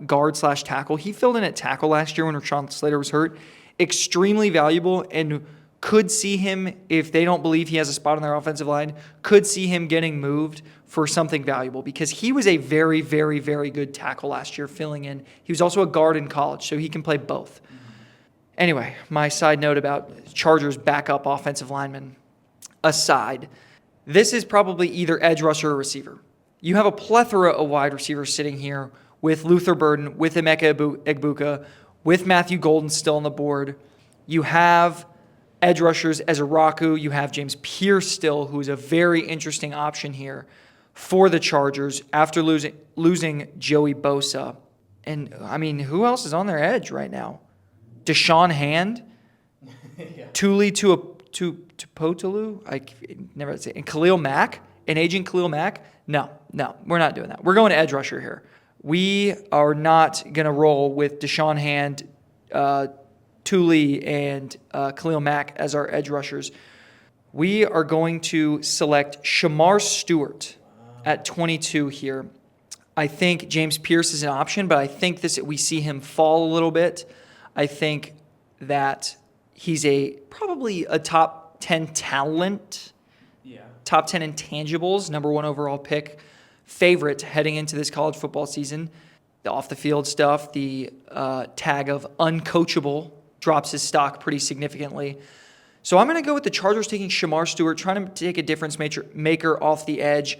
guard/tackle. He filled in at tackle last year when Rashawn Slater was hurt. Extremely valuable and could see him, if they don't believe he has a spot on their offensive line, could see him getting moved for something valuable because he was a very, very, very good tackle last year filling in. He was also a guard in college, so he can play both. Anyway, my side note about Chargers backup offensive lineman aside, this is probably either edge rusher or receiver. You have a plethora of wide receivers sitting here with Luther Burden, with Emeka Egbuka, with Matthew Golden still on the board. You have edge rushers as Araku. You have James Pierce still, who's a very interesting option here for the Chargers after losing Joey Bosa. And, I mean, who else is on their edge right now? Deshaun Hand? Tuli Tupotalu? I never say. And Khalil Mack? An agent Khalil Mack? No, we're not doing that. We're going to edge rusher here. We are not going to roll with Deshaun Hand, Tuli, and Khalil Mack as our edge rushers. We are going to select Shamar Stewart at 22 here. I think James Pierce is an option, but I think we see him fall a little bit. I think that he's probably a top 10 talent, top 10 intangibles, number 1 overall pick, favorite heading into this college football season. The off-the-field stuff, the tag of uncoachable drops his stock pretty significantly. So I'm going to go with the Chargers taking Shamar Stewart, trying to take a difference maker off the edge.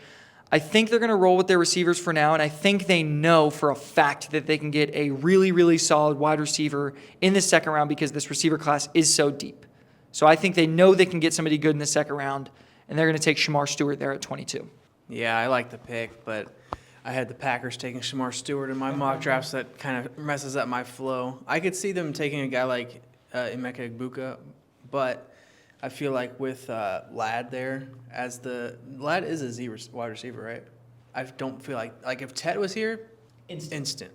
I think they're going to roll with their receivers for now, and I think they know for a fact that they can get a really, really solid wide receiver in the second round because this receiver class is so deep. So I think they know they can get somebody good in the second round, and they're going to take Shamar Stewart there at 22. Yeah, I like the pick, but I had the Packers taking Shamar Stewart in my mock drafts. That kind of messes up my flow. I could see them taking a guy like Emeka Egbuka, but I feel like with Ladd there, Ladd is a Z wide receiver, right? I don't feel like if Ted was here, instant.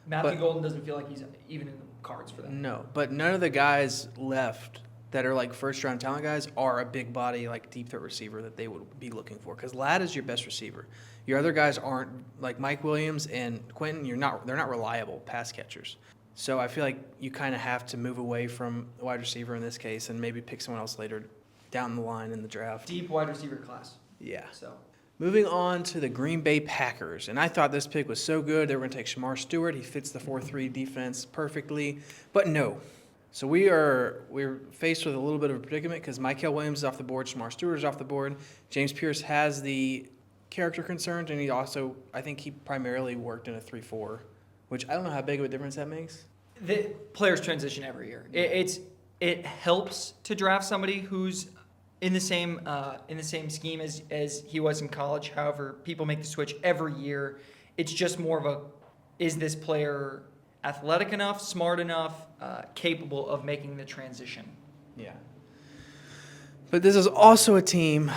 Matthew Golden doesn't feel like he's even in the cards for that. No, but none of the guys left that are like first-round talent guys are a big body, like deep threat receiver that they would be looking for. Because Ladd is your best receiver. Your other guys aren't, like Mike Williams and Quentin. They're not reliable pass catchers. So I feel like you kind of have to move away from the wide receiver in this case and maybe pick someone else later down the line in the draft. Deep wide receiver class. Yeah. So moving on to the Green Bay Packers. And I thought this pick was so good. They were going to take Shamar Stewart. He fits the 4-3 defense perfectly. But no. So we're faced with a little bit of a predicament because Mykel Williams is off the board. Shamar Stewart is off the board. James Pierce has the character concerns. And he also, I think he primarily worked in a 3-4. Which I don't know how big of a difference that makes. The players transition every year. It helps to draft somebody who's in the same scheme as he was in college. However, people make the switch every year. It's just more of is this player athletic enough, smart enough, capable of making the transition? Yeah. But this is also a team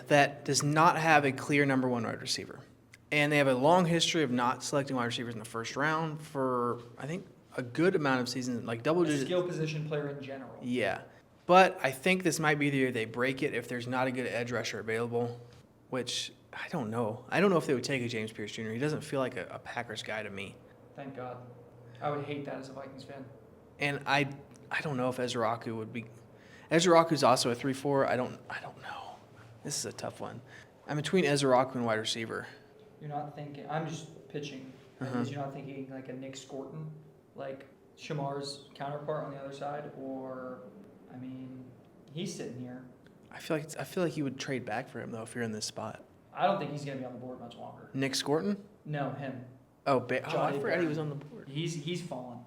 that does not have a clear number 1 wide receiver. And they have a long history of not selecting wide receivers in the first round for, I think, a good amount of seasons, like double digits. Skill position player in general. Yeah. But I think this might be the year they break it if there's not a good edge rusher available, which I don't know. I don't know if they would take a James Pierce Jr. He doesn't feel like a Packers guy to me. Thank God. I would hate that as a Vikings fan. And I don't know if Ezraku would be. Ezraku's also a 3-4. I don't know. This is a tough one. I'm between Ezraku and wide receiver. You're not thinking. I'm just pitching. Because you're not thinking like a Nick Scorton, like Shamar's counterpart on the other side, or I mean, he's sitting here. I feel like you would trade back for him though if you're in this spot. I don't think he's gonna be on the board much longer. Nick Scorton? No, him. I forgot he was on the board. He's fallen.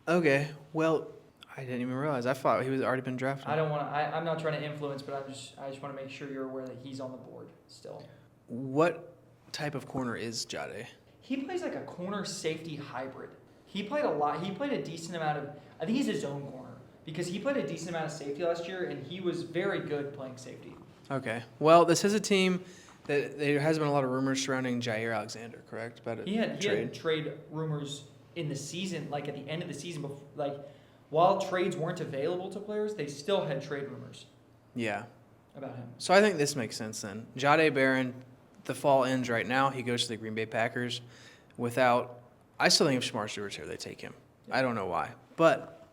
Okay, well, I didn't even realize. I thought he was already been drafted. I'm not trying to influence, but I just want to make sure you're aware that he's on the board still. What type of corner is Jade? He plays like a corner safety hybrid. He played a lot. He played a decent amount of. I think he's his own corner because he played a decent amount of safety last year, and he was very good playing safety. Okay. Well, this is a team that there has been a lot of rumors surrounding Jair Alexander, correct? About a He had trade rumors in the season, like at the end of the season, before, like while trades weren't available to players, they still had trade rumors. Yeah. About him. So I think this makes sense then. Jade Barron, the fall ends right now. He goes to the Green Bay Packers I still think if Shamar Stewart's here, they take him. I don't know why. But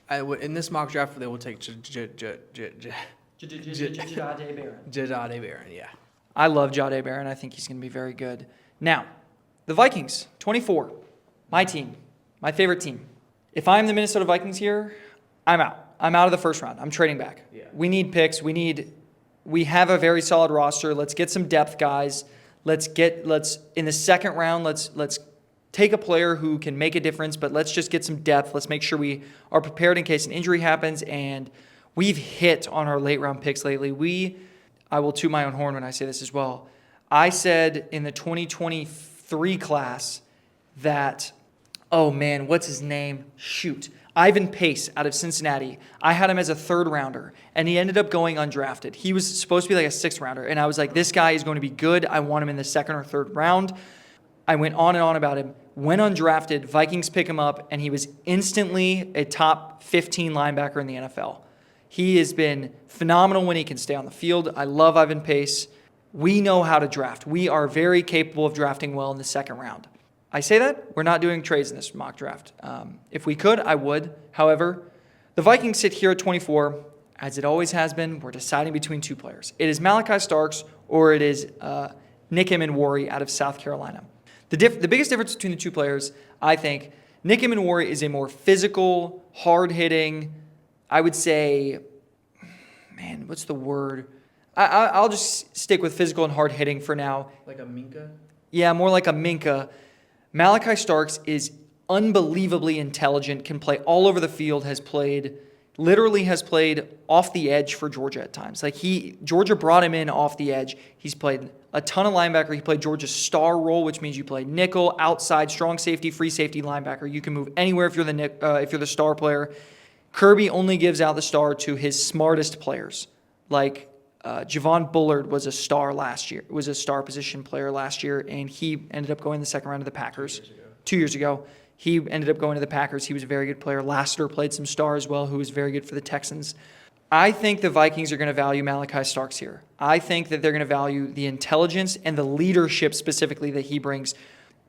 In this mock draft, they will take Jadade Barron. Yeah. I love Jahdae Barron. I think he's going to be very good. Now, the Vikings, 24. My team. My favorite team. If I'm the Minnesota Vikings here, I'm out. I'm out of the first round. I'm trading back. Yeah. We need picks. We have a very solid roster. Let's get some depth guys. Let's in the second round, let's take a player who can make a difference, but let's just get some depth. Let's make sure we are prepared in case an injury happens. And we've hit on our late round picks lately. I will toot my own horn when I say this as well. I said in the 2023 class that, oh man, what's his name? Shoot. Ivan Pace out of Cincinnati. I had him as a third rounder, and he ended up going undrafted. He was supposed to be like a sixth rounder, and I was like, this guy is going to be good. I want him in the second or third round. I went on and on about him. Went undrafted. Vikings pick him up, and he was instantly a top 15 linebacker in the NFL. He has been phenomenal when he can stay on the field. I love Ivan Pace. We know how to draft. We are very capable of drafting well in the second round. I say that. We're not doing trades in this mock draft. If we could, I would. However, the Vikings sit here at 24. As it always has been, we're deciding between two players. It is Malachi Starks or it is Nick Emenwari out of South Carolina. The biggest difference between the two players, I think, Nick Emenwari is a more physical, hard-hitting, I would say, man, what's the word? I'll just stick with physical and hard-hitting for now. Like a Minka? Yeah, more like a Minka. Malachi Starks is unbelievably intelligent, can play all over the field, literally has played off the edge for Georgia at times. Georgia brought him in off the edge. He's played a ton of linebacker. He played Georgia's star role, which means you play nickel, outside, strong safety, free safety, linebacker. You can move anywhere if you're the star player. Kirby only gives out the star to his smartest players. Like Javon Bullard was a star last year. Was a star position player last year, and he ended up going in the second round of the Packers 2 years ago. He ended up going to the Packers. He was a very good player. Lassiter played some star as well, who was very good for the Texans. I think the Vikings are going to value Malachi Starks here. I think that they're going to value the intelligence and the leadership specifically that he brings.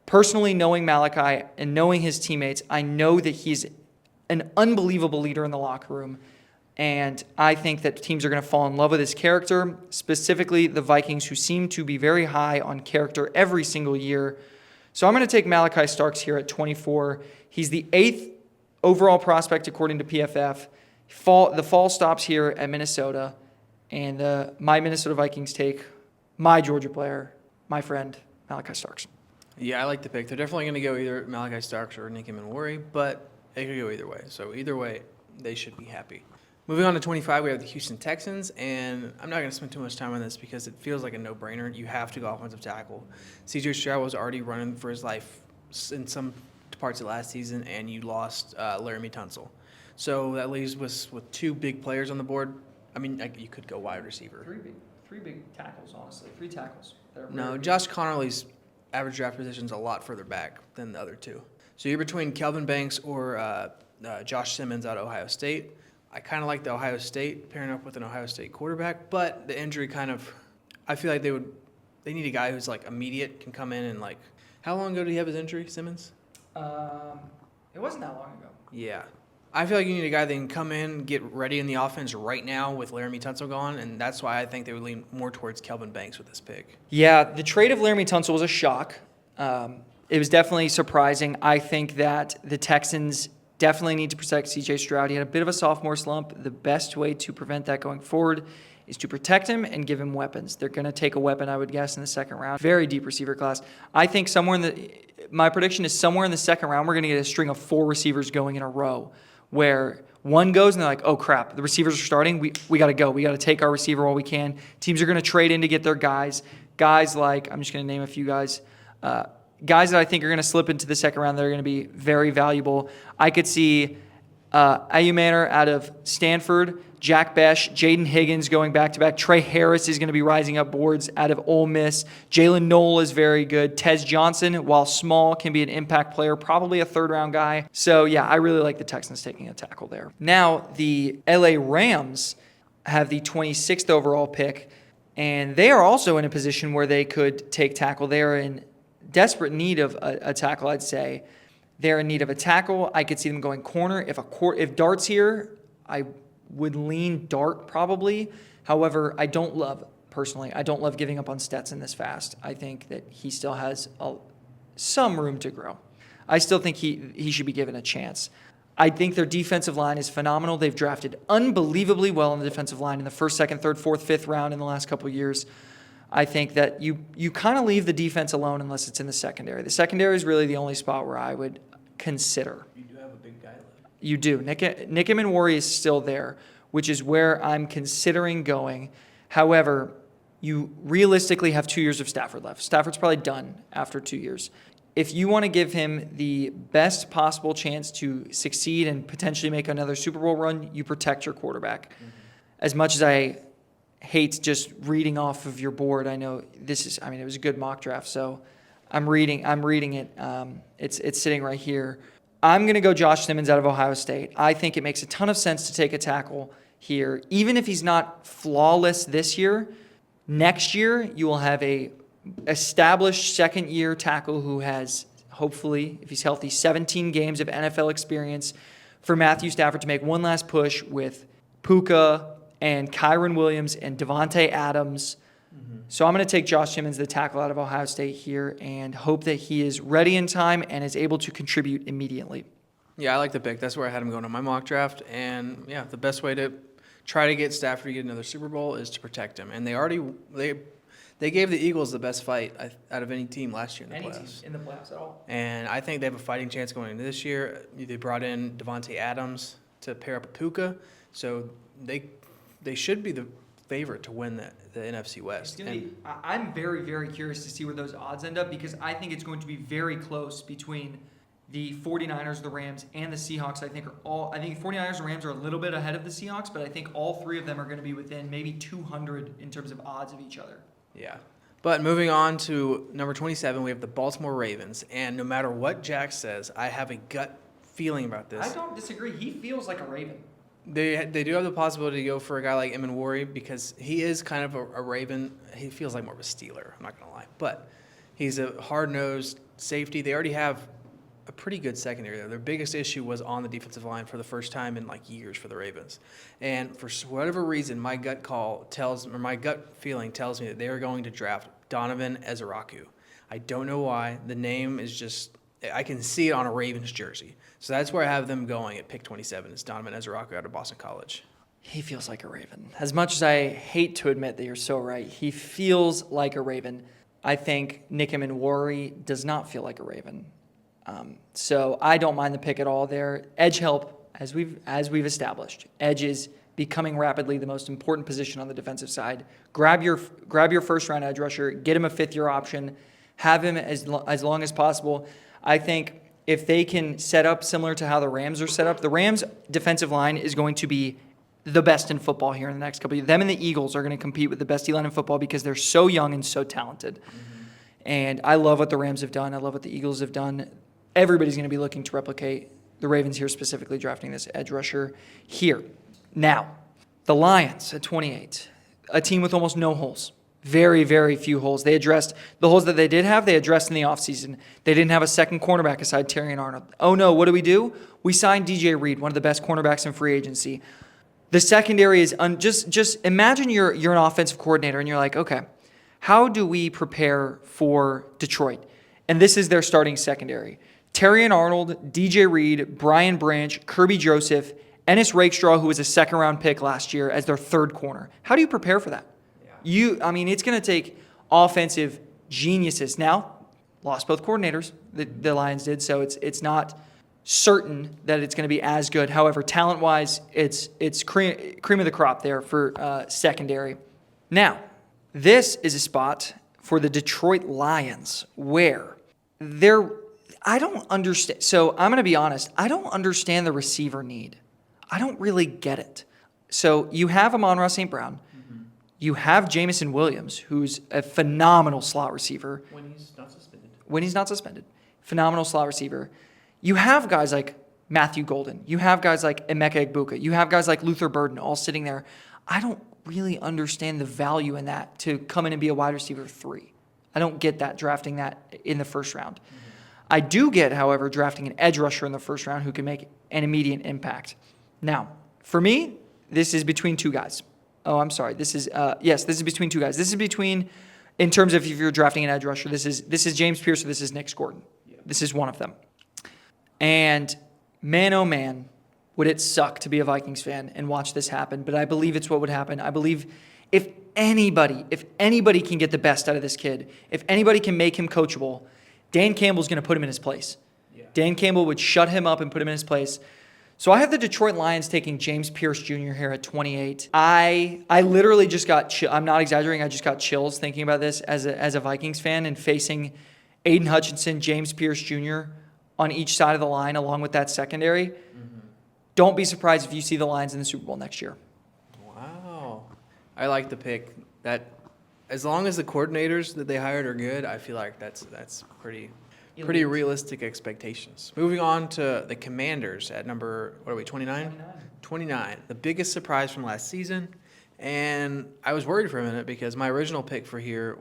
Personally, knowing Malachi and knowing his teammates, I know that he's an unbelievable leader in the locker room. And I think that teams are going to fall in love with his character, specifically the Vikings, who seem to be very high on character every single year. So I'm going to take Malachi Starks here at 24. He's the 8th overall prospect according to PFF. The fall stops here at Minnesota. And my Minnesota Vikings take my Georgia player, my friend, Malachi Starks. Yeah, I like the pick. They're definitely going to go either Malachi Starks or Nick Emenwari, but they could go either way. So either way, they should be happy. Moving on to 25, we have the Houston Texans, and I'm not going to spend too much time on this because it feels like a no-brainer. You have to go offensive tackle. C.J. Stroud was already running for his life in some parts of last season, and you lost Laramie Tunsil. So that leaves us with two big players on the board. I mean, you could go wide receiver. Three big tackles, honestly. 3 tackles. No, Josh Connerly's average draft position is a lot further back than the other two. So you're between Kelvin Banks or Josh Simmons out of Ohio State. I kind of like the Ohio State pairing up with an Ohio State quarterback, but the injury I feel like they need a guy who's like immediate, can come in and like, how long ago did he have his injury, Simmons? It wasn't that long ago. Yeah. I feel like you need a guy that can come in, get ready in the offense right now with Laramie Tunsil gone, and that's why I think they would lean more towards Kelvin Banks with this pick. Yeah, the trade of Laramie Tunsil was a shock. It was definitely surprising. I think that the Texans definitely need to protect C.J. Stroud. He had a bit of a sophomore slump. The best way to prevent that going forward is to protect him and give him weapons. They're going to take a weapon, I would guess, in the second round. Very deep receiver class. I think my prediction is somewhere in the second round, we're going to get a string of 4 receivers going in a row where one goes and they're like, oh crap, the receivers are starting. We got to go. We got to take our receiver while we can. Teams are going to trade in to get their guys. Guys like, I'm just going to name a few guys. Guys that I think are going to slip into the second round that are going to be very valuable. I could see Ayumanor out of Stanford, Jack Besh, Jaden Higgins going back-to-back. Trey Harris is going to be rising up boards out of Ole Miss. Jalen Noel is very good. Tez Johnson, while small, can be an impact player, probably a third-round guy. So, yeah, I really like the Texans taking a tackle there. Now, the LA Rams have the 26th overall pick, and they are also in a position where they could take tackle. They are in desperate need of a tackle, I'd say. they're in need of a tackle. I could see them going corner. If Dart's here, I would lean Dart probably. However, I don't love giving up on Stetson this fast. I think that he still has some room to grow. I still think he should be given a chance. I think their defensive line is phenomenal. They've drafted unbelievably well in the defensive line in the first, second, third, fourth, fifth round in the last couple of years. I think that you kind of leave the defense alone unless it's in the secondary. The secondary is really the only spot where I would consider. You do have a big guy left. You do. Nick Emmanwori is still there, which is where I'm considering going. However, you realistically have 2 years of Stafford left. Stafford's probably done after 2 years. If you want to give him the best possible chance to succeed and potentially make another Super Bowl run, you protect your quarterback. Mm-hmm. As much as I hate just reading off of your board, I know it was a good mock draft, so I'm reading it. It's sitting right here. I'm going to go Josh Simmons out of Ohio State. I think it makes a ton of sense to take a tackle here. Even if he's not flawless this year, next year you will have a established second-year tackle who has, hopefully, if he's healthy, 17 games of NFL experience for Matthew Stafford to make one last push with Puka and Kyron Williams and Devontae Adams. Mm-hmm. So I'm going to take Josh Simmons, the tackle out of Ohio State here, and hope that he is ready in time and is able to contribute immediately. Yeah, I like the pick. That's where I had him going on my mock draft. And, yeah, the best way to try to get Stafford to get another Super Bowl is to protect him. And they gave the Eagles the best fight out of any team last year in the playoffs. Any team in the playoffs at all. And I think they have a fighting chance going into this year. They brought in Devontae Adams to pair up with Puka. So they should be the favorite to win the NFC West. I'm very, very curious to see where those odds end up because I think it's going to be very close between the 49ers, the Rams, and the Seahawks. I think the 49ers and Rams are a little bit ahead of the Seahawks, but I think all three of them are going to be within maybe 200 in terms of odds of each other. Yeah. But moving on to number 27, we have the Baltimore Ravens. And no matter what Jack says, I have a gut feeling about this. I don't disagree. He feels like a Raven. They do have the possibility to go for a guy like Emmanwori because he is kind of a Raven. He feels like more of a Steeler, I'm not going to lie. But he's a hard-nosed safety. They already have a pretty good secondary there. Their biggest issue was on the defensive line for the first time in years for the Ravens. And for whatever reason, my gut feeling tells me that they are going to draft Donovan Ezeraku. I don't know why. The name is just, I can see it on a Ravens jersey. So that's where I have them going at pick 27. It's Donovan Ezeraku out of Boston College. He feels like a Raven. As much as I hate to admit that you're so right, he feels like a Raven. I think Nick Emmanwori does not feel like a Raven. So I don't mind the pick at all there. Edge help, as we've established. Edge is becoming rapidly the most important position on the defensive side. Grab your first round edge rusher, get him a fifth-year option, have him as long as possible. I think if they can set up similar to how the Rams are set up, the Rams' defensive line is going to be the best in football here in the next couple of years. Them and the Eagles are going to compete with the best D-line in football because they're so young and so talented. Mm-hmm. And I love what the Rams have done. I love what the Eagles have done. Everybody's going to be looking to replicate the Ravens here, specifically drafting this edge rusher here. Now, the Lions at 28, a team with almost no holes. Very, very few holes. They addressed the holes that they did have, they addressed in the offseason. They didn't have a second cornerback aside Terrion Arnold. Oh no, what do? We signed DJ Reed, one of the best cornerbacks in free agency. The secondary is just imagine you're an offensive coordinator and you're like, okay, how do we prepare for Detroit? And this is their starting secondary. Terrion Arnold, DJ Reed, Brian Branch, Kirby Joseph, Ennis Rakestraw, who was a second-round pick last year, as their third corner. How do you prepare for that? Yeah. It's going to take offensive geniuses. Now, lost both coordinators, the Lions did, so it's not certain that it's going to be as good. However, talent-wise, it's cream of the crop there for secondary. Now, this is a spot for the Detroit Lions where I don't understand. So I'm going to be honest. I don't understand the receiver need. I don't really get it. So you have Amon-Ra St. Brown. Mm-hmm. You have Jamison Williams, who's a phenomenal slot receiver. When he's not suspended. Phenomenal slot receiver. You have guys like Matthew Golden. You have guys like Emeka Egbuka. You have guys like Luther Burden all sitting there. I don't really understand the value in that to come in and be a wide receiver 3. I don't get that, drafting that in the first round. Mm-hmm. I do get, however, drafting an edge rusher in the first round who can make an immediate impact. Now, for me, this is between two guys. Oh, I'm sorry. This is between two guys. This is between, in terms of if you're drafting an edge rusher, this is James Pierce or this is Nick Gordon. Yeah. This is one of them. And man, oh man, would it suck to be a Vikings fan and watch this happen. But I believe it's what would happen. I believe if anybody can get the best out of this kid, if anybody can make him coachable, Dan Campbell's going to put him in his place. Yeah. Dan Campbell would shut him up and put him in his place. So I have the Detroit Lions taking James Pierce Jr. here at 28. I literally just got, I'm not exaggerating, I just got chills thinking about this as a Vikings fan and facing Aiden Hutchinson, James Pierce Jr. on each side of the line along with that secondary. Mm-hmm. Don't be surprised if you see the Lions in the Super Bowl next year. Wow. I like the pick. That as long as the coordinators that they hired are good, I feel like that's pretty realistic expectations. Moving on to the Commanders at number, 29? 29. The biggest surprise from last season. And I was worried for a minute because my original pick for here,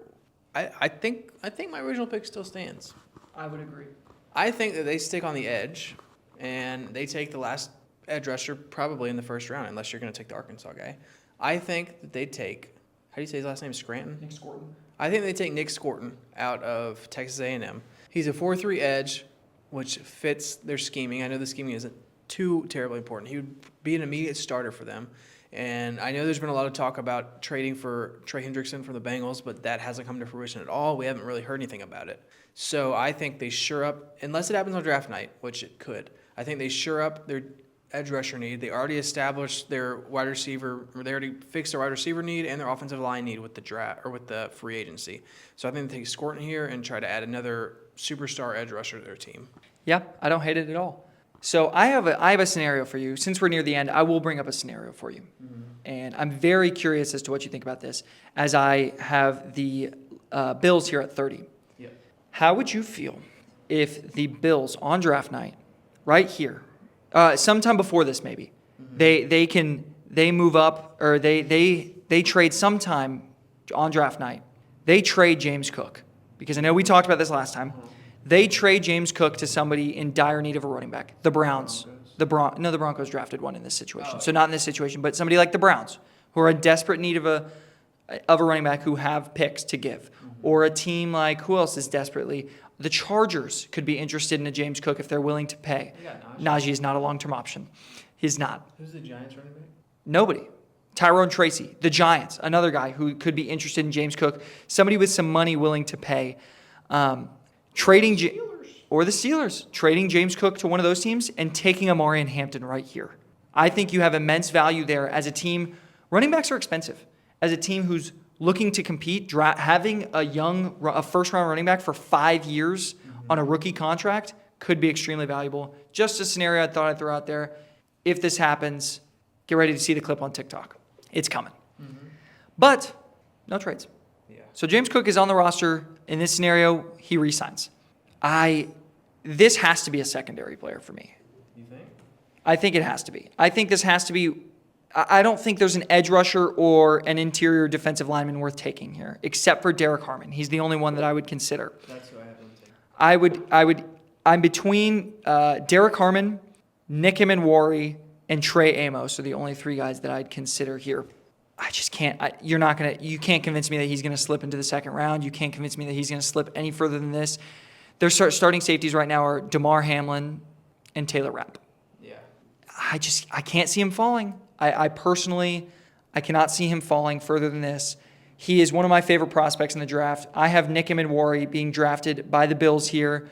I think my original pick still stands. I would agree. I think that they stick on the edge and they take the last edge rusher probably in the first round, unless you're going to take the Arkansas guy. I think that they take, how do you say his last name? Scranton? Nick Gordon. I think they take Nick Gordon out of Texas A&M. He's a 4-3 edge, which fits their scheming. I know the scheming isn't too terribly important. He would be an immediate starter for them. And I know there's been a lot of talk about trading for Trey Hendrickson from the Bengals, but that hasn't come to fruition at all. We haven't really heard anything about it. So I think they shore up, unless it happens on draft night, which it could, I think they shore up their edge rusher need. They already established their wide receiver, or they already fixed their wide receiver need and their offensive line need with the draft or with the free agency. So I think they take Scorton here and try to add another superstar edge rusher to their team. Yeah, I don't hate it at all. So I have a scenario for you. Since we're near the end, I will bring up a scenario for you. Mm-hmm. And I'm very curious as to what you think about this, as I have the Bills here at 30. Yeah. How would you feel if the Bills on draft night, right here, sometime before this maybe, mm-hmm. they move up, or they trade sometime on draft night. They trade James Cook, because I know we talked about this last time. Mm-hmm. They trade James Cook to somebody in dire need of a running back. The Browns. The Broncos drafted one in this situation. Oh. So not in this situation, but somebody like the Browns, who are in desperate need of a running back who have picks to give. Mm-hmm. Or a team like, who else is desperately? The Chargers could be interested in a James Cook if they're willing to pay. Najee is not a long-term option. He's not. Who's the Giants running back? Nobody. Tyrone Tracy, the Giants, another guy who could be interested in James Cook. Somebody with some money willing to pay. Trading the Steelers, trading James Cook to one of those teams and taking Amari and Hampton right here. I think you have immense value there as a team. Running backs are expensive. As a team who's looking to compete, having a first-round running back for 5 years on a rookie contract could be extremely valuable. Just a scenario I thought I'd throw out there. If this happens, get ready to see the clip on TikTok. It's coming. Mm-hmm. But no trades. Yeah. So James Cook is on the roster. In this scenario, he re-signs. This has to be a secondary player for me. You think? I think it has to be. I think this has to be. I don't think there's an edge rusher or an interior defensive lineman worth taking here, except for Derek Harmon. He's the only one that I would consider. That's who I have to take. I'm between Derek Harmon, Nick Emenwari, and Trey Amos are the only three guys that I'd consider here. I just can't. You can't convince me that he's going to slip into the second round. You can't convince me that he's going to slip any further than this. Their starting safeties right now are DeMar Hamlin and Taylor Rapp. Yeah. I can't see him falling. I personally cannot see him falling further than this. He is one of my favorite prospects in the draft. I have Nick Emenwari being drafted by the Bills here.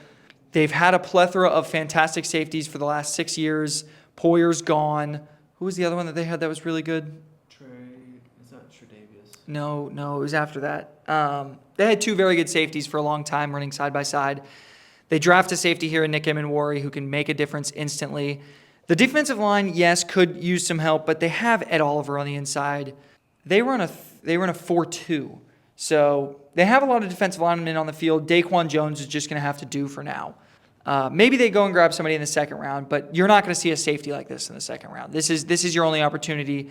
They've had a plethora of fantastic safeties for the last 6 years. Poyer's gone. Who was the other one that they had that was really good? It's not Tre'Davious. No, it was after that. They had two very good safeties for a long time running side by side. They draft a safety here in Nick Emenwari who can make a difference instantly. The defensive line, yes, could use some help, but they have Ed Oliver on the inside. They run a 4-2. So they have a lot of defensive linemen on the field. Daquan Jones is just going to have to do for now. Maybe they go and grab somebody in the second round, but you're not going to see a safety like this in the second round. This is your only opportunity.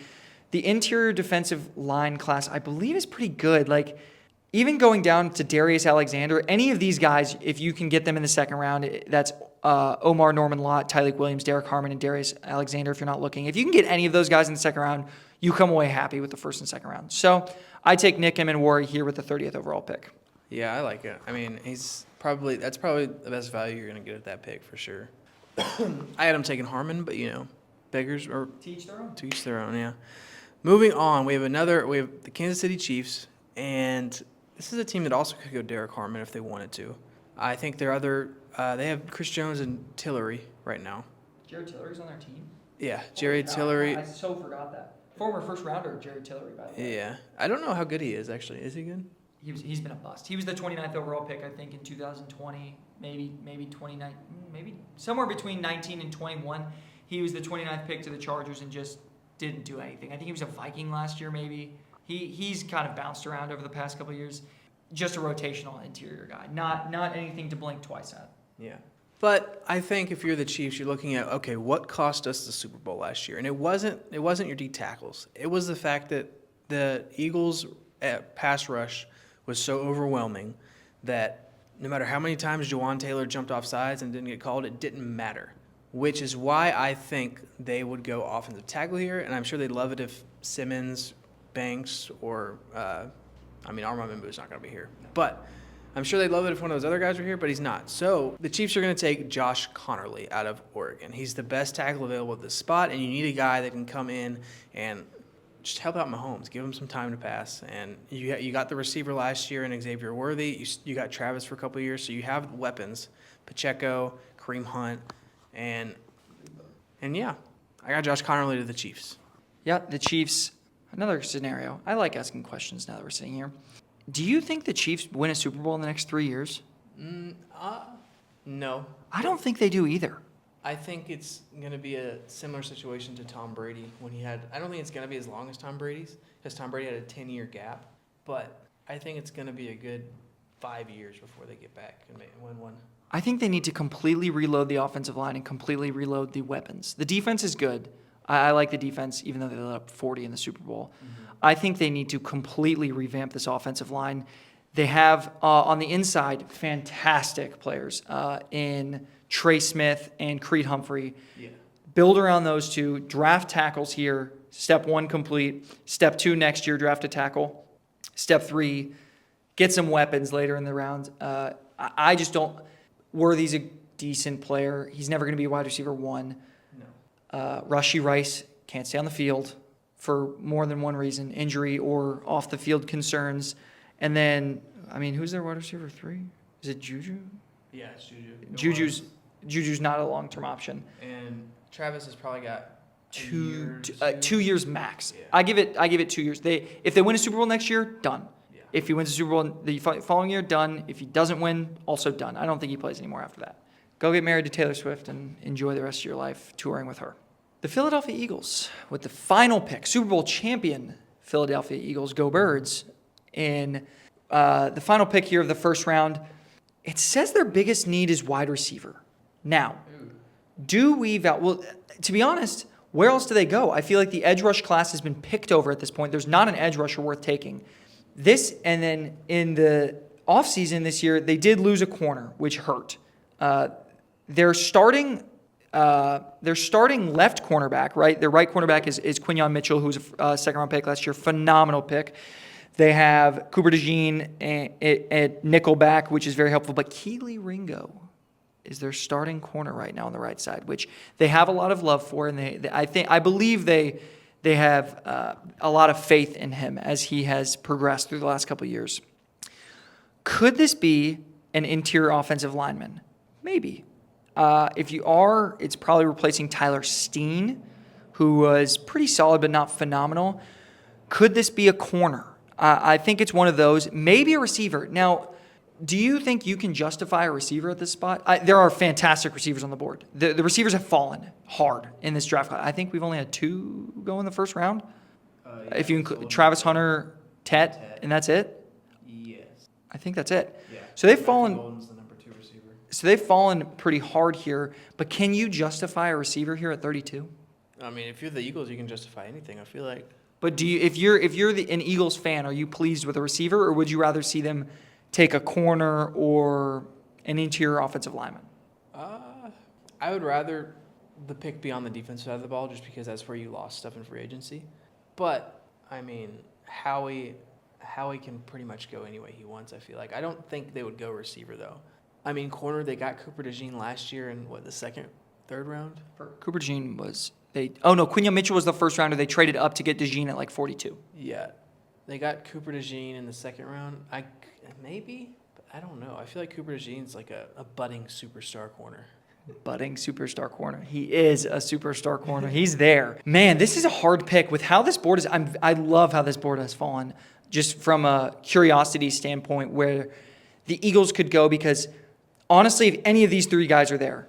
The interior defensive line class, I believe, is pretty good. Like, even going down to Darius Alexander, any of these guys, if you can get them in the second round, that's Omar Norman Lott, Tyreek Williams, Derek Harmon, and Darius Alexander if you're not looking. If you can get any of those guys in the second round, you come away happy with the first and second round. So I take Nick Emmanwori here with the 30th overall pick. Yeah, I like it. I mean, that's probably the best value you're going to get at that pick for sure. I had him taking Harmon, but beggars or Teach their own. to each their own, yeah. Moving on, we have the Kansas City Chiefs, and this is a team that also could go Derek Harmon if they wanted to. I think they have Chris Jones and Tillery right now. Jared Tillery's on their team? Yeah, Jerry Tillery. I so forgot that. Former first rounder Jared Tillery, by the way. Yeah, I don't know how good he is actually. Is he good? He's been a bust. He was the 29th overall pick, I think, in 2020, maybe 29, maybe somewhere between 19 and 21. He was the 29th pick to the Chargers and just didn't do anything. I think he was a Viking last year, maybe. He's kind of bounced around over the past couple of years. Just a rotational interior guy, not anything to blink twice at. Yeah. But I think if you're the Chiefs, you're looking at, okay, what cost us the Super Bowl last year? And it wasn't your D tackles. It was the fact that the Eagles' pass rush was so overwhelming that no matter how many times Jawan Taylor jumped off sides and didn't get called, it didn't matter. Which is why I think they would go offensive tackle here, and I'm sure they'd love it if Simmons, Banks, or Armand Mimbu's not going to be here. But I'm sure they'd love it if one of those other guys were here, but he's not. So the Chiefs are going to take Josh Connerly out of Oregon. He's the best tackle available at this spot, and you need a guy that can come in and just help out Mahomes, give him some time to pass. And you got the receiver last year in Xavier Worthy. You got Travis for a couple of years, so you have weapons. Pacheco, Kareem Hunt, and yeah, I got Josh Connerly to the Chiefs. Yeah, the Chiefs. Another scenario. I like asking questions now that we're sitting here. Do you think the Chiefs win a Super Bowl in the next 3 years? No. I don't think they do either. I think it's going to be a similar situation to Tom Brady when he had. I don't think it's going to be as long as Tom Brady's because Tom Brady had a 10-year gap, but I think it's going to be a good 5 years before they get back and win one. I think they need to completely reload the offensive line and completely reload the weapons. The defense is good. I like the defense, even though they let up 40 in the Super Bowl. Mm-hmm. I think they need to completely revamp this offensive line. They have, on the inside, fantastic players in Trey Smith and Creed Humphrey. Yeah. Build around those two. Draft tackles here. Step 1 complete. Step 2 next year, draft a tackle. Step 3, get some weapons later in the round. I just don't. Worthy's a decent player. He's never going to be wide receiver 1. No. Rashee Rice can't stay on the field for more than one reason, injury or off-the-field concerns. And then, who's their wide receiver 3? Is it Juju? Yeah, it's Juju. Juju's not a long-term option. And Travis has probably got 2 years max. Yeah. I give it 2 years. If they win a Super Bowl next year, done. Yeah. If he wins a Super Bowl the following year, done. If he doesn't win, also done. I don't think he plays anymore after that. Go get married to Taylor Swift and enjoy the rest of your life touring with her. The Philadelphia Eagles, with the final pick, Super Bowl champion Philadelphia Eagles, go Birds, in the final pick here of the first round. It says their biggest need is wide receiver. Now, to be honest, where else do they go? I feel like the edge rush class has been picked over at this point. There's not an edge rusher worth taking. This, and then in the offseason this year, they did lose a corner, which hurt. Their starting left cornerback, right? Their right cornerback is Quinyon Mitchell, who was a second-round pick last year. Phenomenal pick. They have Cooper DeJean at nickelback, which is very helpful. But Keely Ringo is their starting corner right now on the right side, which they have a lot of love for, and I believe they have a lot of faith in him as he has progressed through the last couple of years. Could this be an interior offensive lineman? Maybe. If you are, it's probably replacing Tyler Steen, who was pretty solid but not phenomenal. Could this be a corner? I think it's one of those. Maybe a receiver. Now, do you think you can justify a receiver at this spot? There are fantastic receivers on the board. The receivers have fallen hard in this draft class. I think we've only had 2 go in the first round. Yeah, if you include Travis Hunter, Tet, and that's it? Yes. I think that's it. Yeah. So they've fallen. Golden's the number 2 receiver. So they've fallen pretty hard here. But can you justify a receiver here at 32? If you're the Eagles, you can justify anything, I feel like. But if you're an Eagles fan, are you pleased with a receiver, or would you rather see them take a corner or an interior offensive lineman? I would rather the pick be on the defensive side of the ball just because that's where you lost stuff in free agency. But, I mean, Howie can pretty much go any way he wants, I feel like. I don't think they would go receiver, though. I mean, corner, they got Cooper DeJean last year in, the second, third round? Cooper DeJean was Quinyon Mitchell was the first rounder. They traded up to get DeJean at like 42. Yeah. They got Cooper DeJean in the second round. Maybe, but I don't know. I feel like Cooper DeJean's like a budding superstar corner. Budding superstar corner. He is a superstar corner. He's there. Man, this is a hard pick with how this board is. I love how this board has fallen just from a curiosity standpoint where the Eagles could go because honestly, if any of these three guys are there,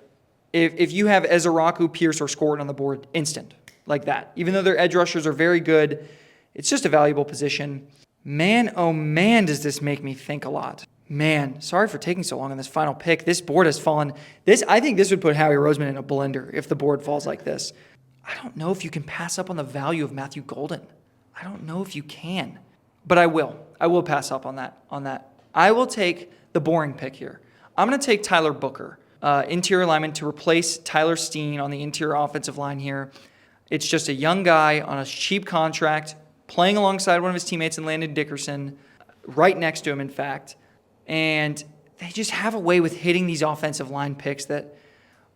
if you have Ezeraku, Pierce, or Scourton on the board, instant like that. Even though their edge rushers are very good, it's just a valuable position. Man, oh man, does this make me think a lot. Man, sorry for taking so long on this final pick. This board has fallen. I think this would put Howie Roseman in a blender if the board falls like this. I don't know if you can pass up on the value of Matthew Golden. I don't know if you can, but I will. I will pass up on that. I will take the boring pick here. I'm going to take Tyler Booker, interior lineman, to replace Tyler Steen on the interior offensive line here. It's just a young guy on a cheap contract, playing alongside one of his teammates in Landon Dickerson, right next to him, in fact. And they just have a way with hitting these offensive line picks that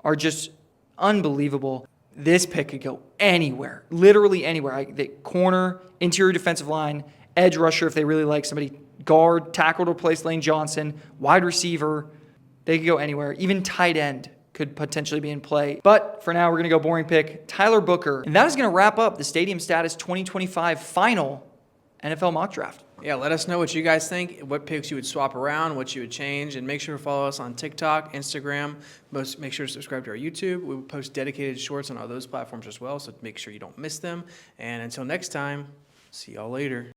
are just unbelievable. This pick could go anywhere, literally anywhere. The corner, interior defensive line, edge rusher if they really like somebody, guard, tackle to replace Lane Johnson, wide receiver. They could go anywhere. Even tight end could potentially be in play. But for now, we're going to go boring pick, Tyler Booker. And that is going to wrap up the Stadium Status 2025 final NFL mock draft. Yeah, let us know what you guys think, what picks you would swap around, what you would change, and make sure to follow us on TikTok, Instagram. Make sure to subscribe to our YouTube. We will post dedicated shorts on all those platforms as well, so make sure you don't miss them. And until next time, see y'all later.